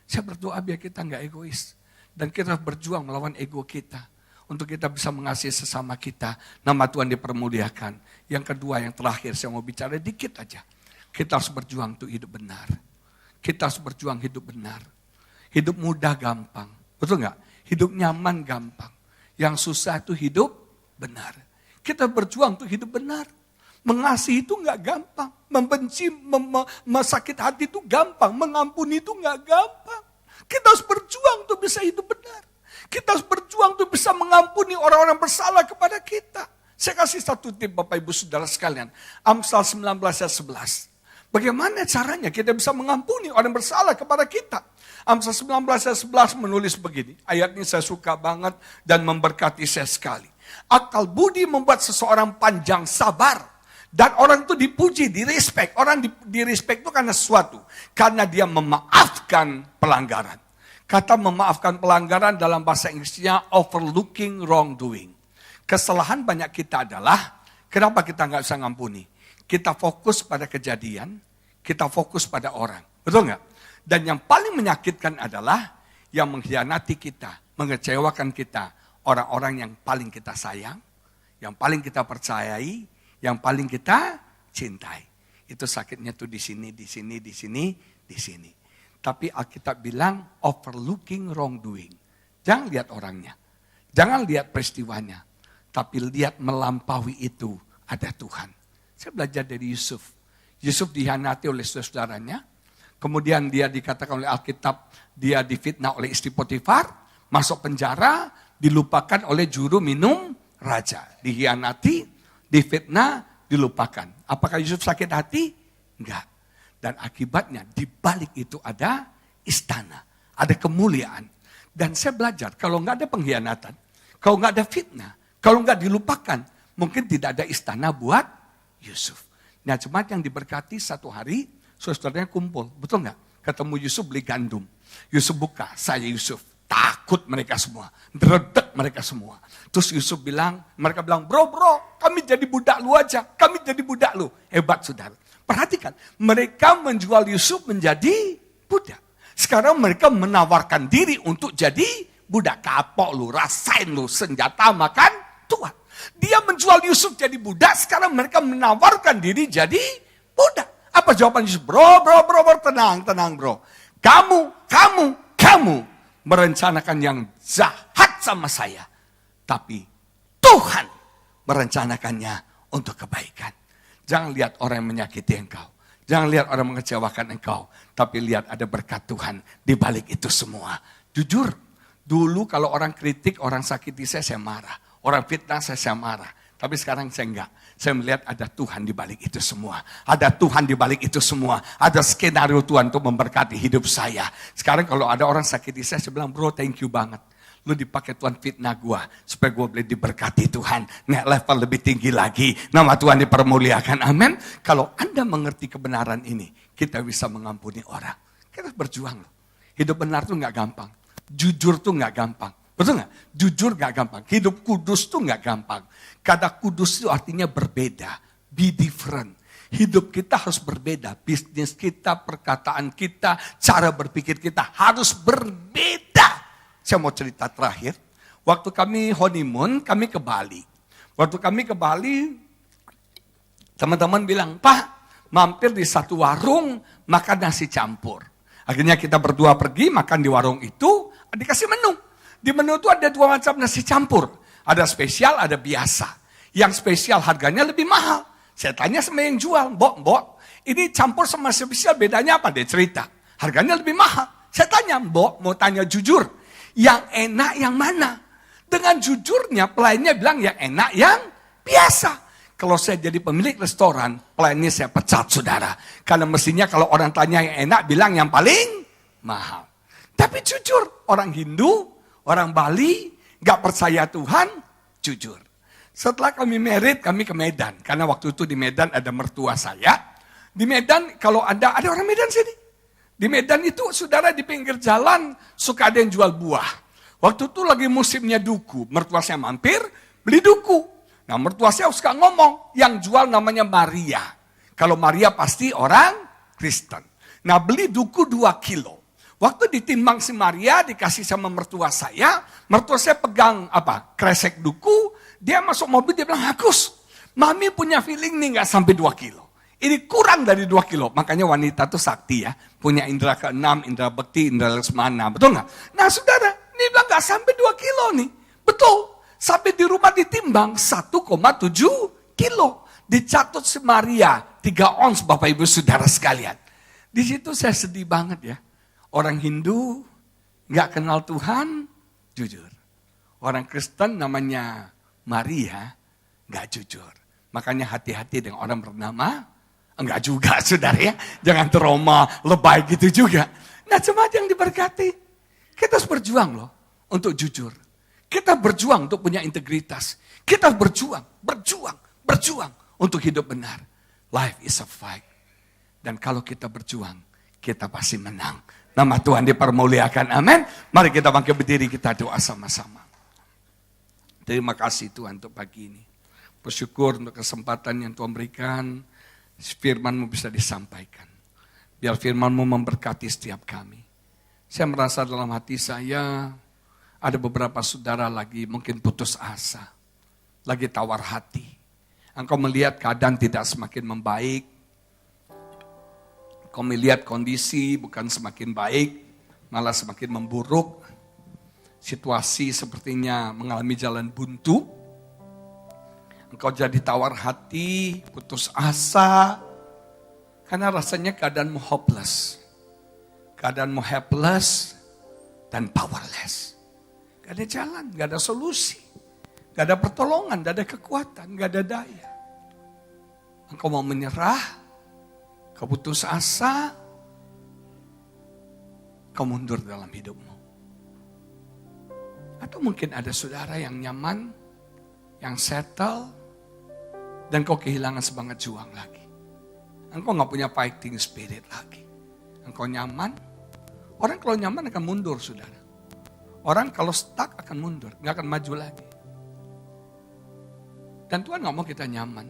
Saya berdoa biar kita nggak egois. Dan kita berjuang melawan ego kita. Untuk kita bisa mengasihi sesama kita. Nama Tuhan dipermuliakan. Yang kedua, yang terakhir, saya mau bicara dikit aja. Kita harus berjuang untuk hidup benar. Kita harus berjuang hidup benar. Hidup mudah gampang. Betul nggak? Hidup nyaman gampang. Yang susah itu hidup benar. Kita berjuang untuk hidup benar. Mengasihi itu nggak gampang. Membenci, sakit hati itu gampang. Mengampuni itu nggak gampang. Kita harus berjuang untuk bisa hidup benar. Kita harus berjuang untuk bisa mengampuni orang-orang bersalah kepada kita. Saya kasih satu tip Bapak Ibu Saudara sekalian. Amsal 19 ayat 11. Bagaimana caranya kita bisa mengampuni orang bersalah kepada kita? Amsal 19 ayat 11 menulis begini. Ayat ini saya suka banget dan memberkati saya sekali. Akal budi membuat seseorang panjang sabar. Dan orang itu dipuji, direspek. Orang direspek itu karena sesuatu. Karena dia memaafkan pelanggaran. Kata memaafkan pelanggaran dalam bahasa Inggrisnya overlooking wrongdoing. Kesalahan banyak kita adalah, kenapa kita nggak bisa ngampuni? Kita fokus pada kejadian, kita fokus pada orang. Betul nggak? Dan yang paling menyakitkan adalah yang mengkhianati kita, mengecewakan kita. Orang-orang yang paling kita sayang, yang paling kita percayai, yang paling kita cintai. Itu sakitnya tuh di sini, di sini, di sini, di sini. Tapi Alkitab bilang overlooking wrongdoing. Jangan lihat orangnya. Jangan lihat peristiwanya. Tapi lihat melampaui itu ada Tuhan. Saya belajar dari Yusuf. Yusuf dihianati oleh saudara-saudaranya. Kemudian dia dikatakan oleh Alkitab, dia difitnah oleh istri Potifar. Masuk penjara, dilupakan oleh juru minum raja. Dihianati, difitnah, dilupakan. Apakah Yusuf sakit hati? Enggak. Dan akibatnya di balik itu ada istana, ada kemuliaan. Dan saya belajar, kalau enggak ada pengkhianatan, kalau enggak ada fitnah, kalau enggak dilupakan, mungkin tidak ada istana buat Yusuf. Nah, jemaat yang diberkati satu hari, saudaranya kumpul, betul enggak? Ketemu Yusuf beli gandum. Yusuf buka, saya Yusuf. Takut mereka semua, meredek mereka semua. Terus Yusuf bilang, mereka bilang, bro, kami jadi budak lu aja, kami jadi budak lu. Hebat saudara. Perhatikan, mereka menjual Yusuf menjadi budak. Sekarang mereka menawarkan diri untuk jadi budak. Kapok lu, rasain lu, senjata makan Tuhan. Dia menjual Yusuf jadi budak, sekarang mereka menawarkan diri jadi budak. Apa jawaban Yusuf? Bro, tenang bro. Kamu merencanakan yang jahat sama saya. Tapi Tuhan merencanakannya untuk kebaikan. Jangan lihat orang yang menyakiti engkau. Jangan lihat orang mengecewakan engkau. Tapi lihat ada berkat Tuhan di balik itu semua. Jujur, dulu kalau orang kritik, orang sakiti saya marah. Orang fitnah saya marah. Tapi sekarang saya enggak. Saya melihat ada Tuhan di balik itu semua. Ada Tuhan di balik itu semua. Ada skenario Tuhan untuk memberkati hidup saya. Sekarang kalau ada orang sakiti saya bilang, bro thank you banget. Lu dipakai Tuhan fitnah gua. Supaya gua boleh diberkati Tuhan. Naik level lebih tinggi lagi. Nama Tuhan dipermuliakan. Amin. Kalau Anda mengerti kebenaran ini, kita bisa mengampuni orang. Kita berjuang loh. Hidup benar tuh gak gampang. Jujur tuh gak gampang. Betul gak? Jujur gak gampang. Hidup kudus tuh gak gampang. Kata kudus itu artinya berbeda. Be different. Hidup kita harus berbeda. Bisnis kita, perkataan kita, cara berpikir kita harus berbeda. Saya mau cerita terakhir. Waktu kami honeymoon, kami ke Bali. Waktu kami ke Bali, Teman-teman bilang, Pak, mampir di satu warung, makan nasi campur. Akhirnya kita berdua pergi, makan di warung itu, dikasih menu. Di menu itu ada 2 macam nasi campur. Ada spesial, ada biasa. Yang spesial harganya lebih mahal. Saya tanya sama yang jual, Mbok, ini campur sama spesial bedanya apa? Dia cerita, harganya lebih mahal. Saya tanya, Mbok, mau tanya jujur, yang enak yang mana? Dengan jujurnya, pelayannya bilang yang enak yang biasa. Kalau saya jadi pemilik restoran, pelayannya saya pecat, saudara. Karena mestinya kalau orang tanya yang enak, bilang yang paling mahal. Tapi jujur, orang Hindu, orang Bali, gak percaya Tuhan, jujur. Setelah kami married, kami ke Medan. Karena waktu itu di Medan ada mertua saya. Di Medan, kalau ada orang Medan sini. Di Medan itu, saudara, di pinggir jalan, suka ada yang jual buah. Waktu itu lagi musimnya duku. Mertua saya mampir, beli duku. Nah, mertua saya suka ngomong, yang jual namanya Maria. Kalau Maria pasti orang Kristen. Nah, beli duku 2 kilo. Waktu ditimbang si Maria, dikasih sama mertua saya pegang kresek duku, dia masuk mobil, dia bilang, Agus, Mami punya feeling nih gak sampai 2 kilo. Ini kurang dari 2 kilo. Makanya wanita tuh sakti ya, punya indera ke-6, indera bekti, indera lesmana, betul gak? Nah, saudara, ini bilang gak sampai 2 kilo nih. Betul. Sampai di rumah ditimbang 1,7 kilo. Dicatut si Maria 3 ons, Bapak Ibu Saudara sekalian. Di situ saya sedih banget ya. Orang Hindu gak kenal Tuhan, jujur. Orang Kristen namanya Maria, gak jujur. Makanya hati-hati dengan orang bernama, enggak juga saudara ya. Jangan trauma, lebay gitu juga. Nah, jemaat yang diberkati, kita harus berjuang loh untuk jujur. Kita berjuang untuk punya integritas. Kita berjuang untuk hidup benar. Life is a fight. Dan kalau kita berjuang, kita pasti menang. Nama Tuhan dipermuliakan, amin. Mari kita bangkit berdiri, kita doa sama-sama. Terima kasih Tuhan untuk pagi ini. Bersyukur untuk kesempatan yang Tuhan berikan, firman-Mu bisa disampaikan. Biar firman-Mu memberkati setiap kami. Saya merasa dalam hati saya, ada beberapa saudara lagi mungkin putus asa, lagi tawar hati. Engkau melihat keadaan tidak semakin membaik, engkau melihat kondisi bukan semakin baik, malah semakin memburuk. Situasi sepertinya mengalami jalan buntu. Engkau jadi tawar hati, putus asa, karena rasanya keadaanmu hopeless. Keadaanmu helpless dan powerless. Gak ada jalan, gak ada solusi. Gak ada pertolongan, gak ada kekuatan, gak ada daya. Engkau mau menyerah, kau putus asa, kau mundur dalam hidupmu. Atau mungkin ada saudara yang nyaman, yang settle, dan kau kehilangan semangat juang lagi. Engkau gak punya fighting spirit lagi. Engkau nyaman, orang kalau nyaman akan mundur saudara. Orang kalau stuck akan mundur, gak akan maju lagi. Dan Tuhan gak mau kita nyaman.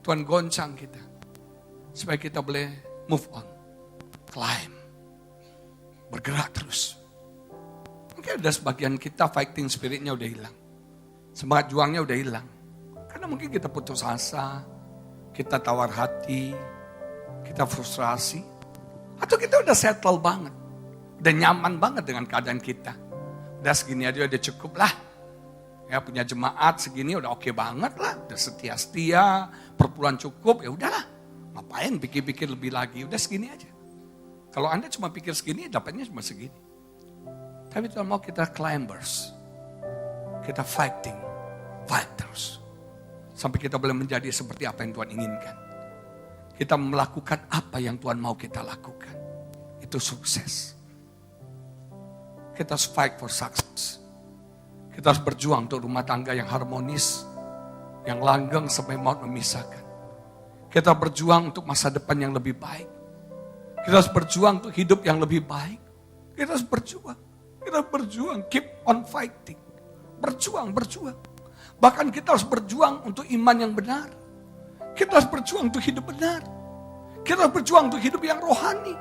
Tuhan goncang kita. Supaya kita boleh move on. Climb. Bergerak terus. Mungkin ada sebagian kita fighting spiritnya udah hilang. Semangat juangnya udah hilang. Karena mungkin kita putus asa. Kita tawar hati. Kita frustrasi. Atau kita udah settle banget. Udah nyaman banget dengan keadaan kita. Udah segini aja udah cukup lah. Ya punya jemaat segini udah oke banget lah. Udah setia-setia, perpuluhan cukup, ya udahlah. Ngapain pikir-pikir lebih lagi, udah segini aja. Kalau Anda cuma pikir segini, dapatnya cuma segini. Tapi Tuhan mau kita climbers. Kita fight terus. Sampai kita boleh menjadi seperti apa yang Tuhan inginkan. Kita melakukan apa yang Tuhan mau kita lakukan. Itu sukses. Kita harus fight for success. Kita harus berjuang untuk rumah tangga yang harmonis, yang langgeng sampai maut memisahkan. Kita berjuang untuk masa depan yang lebih baik. Kita harus berjuang untuk hidup yang lebih baik. Kita harus berjuang. Kita berjuang, keep on fighting. Berjuang. Bahkan kita harus berjuang untuk iman yang benar. Kita harus berjuang untuk hidup benar. Kita harus berjuang untuk hidup yang rohani.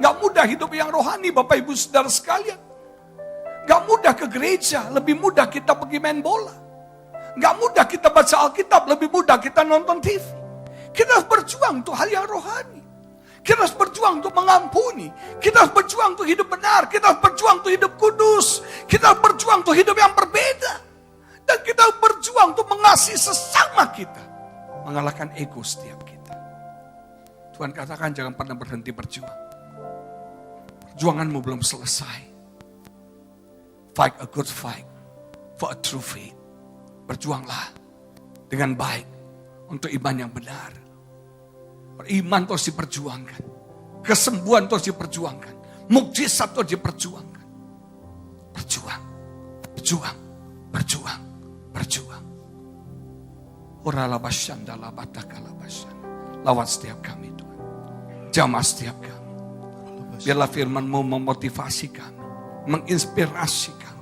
Gak mudah hidup yang rohani, Bapak Ibu Saudara sekalian. Gak mudah ke gereja, lebih mudah kita pergi main bola. Gak mudah kita baca Alkitab, lebih mudah kita nonton TV. Kita harus berjuang untuk hal yang rohani. Kita harus berjuang untuk mengampuni. Kita harus berjuang untuk hidup benar. Kita harus berjuang untuk hidup kudus. Kita harus berjuang untuk hidup yang berbeda. Dan kita harus berjuang untuk mengasihi sesama kita. Mengalahkan ego setiap kita. Tuhan katakan jangan pernah berhenti berjuang. Perjuanganmu belum selesai. Fight a good fight for a true faith. Berjuanglah dengan baik untuk iman yang benar. Beriman terus diperjuangkan. Kesembuhan terus diperjuangkan. Mukjizat terus diperjuangkan. Berjuang, berjuang, berjuang, berjuang. Lawat setiap kami Tuhan. Jamah setiap kami. Biarlah firman-Mu memotivasi kami. Menginspirasi kami.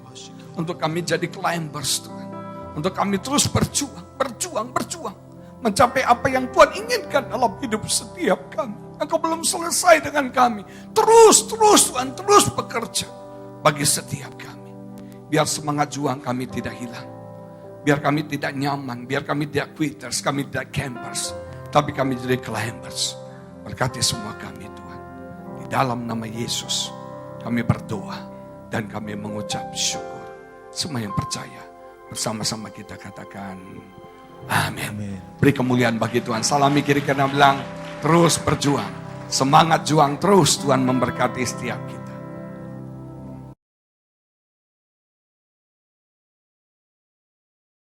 Untuk kami jadi climbers Tuhan. Untuk kami terus berjuang, berjuang, berjuang. Mencapai apa yang Tuhan inginkan dalam hidup setiap kami. Engkau belum selesai dengan kami. Terus Tuhan, terus bekerja. Bagi setiap kami. Biar semangat juang kami tidak hilang. Biar kami tidak nyaman. Biar kami tidak quitters, kami tidak campers. Tapi kami jadi climbers. Berkati semua kami Tuhan. Di dalam nama Yesus kami berdoa. Dan kami mengucap syukur. Semua yang percaya. Bersama-sama kita katakan amin. Beri kemuliaan bagi Tuhan. Salami kiri kanan bilang terus berjuang. Semangat juang terus, Tuhan memberkati setiap kita.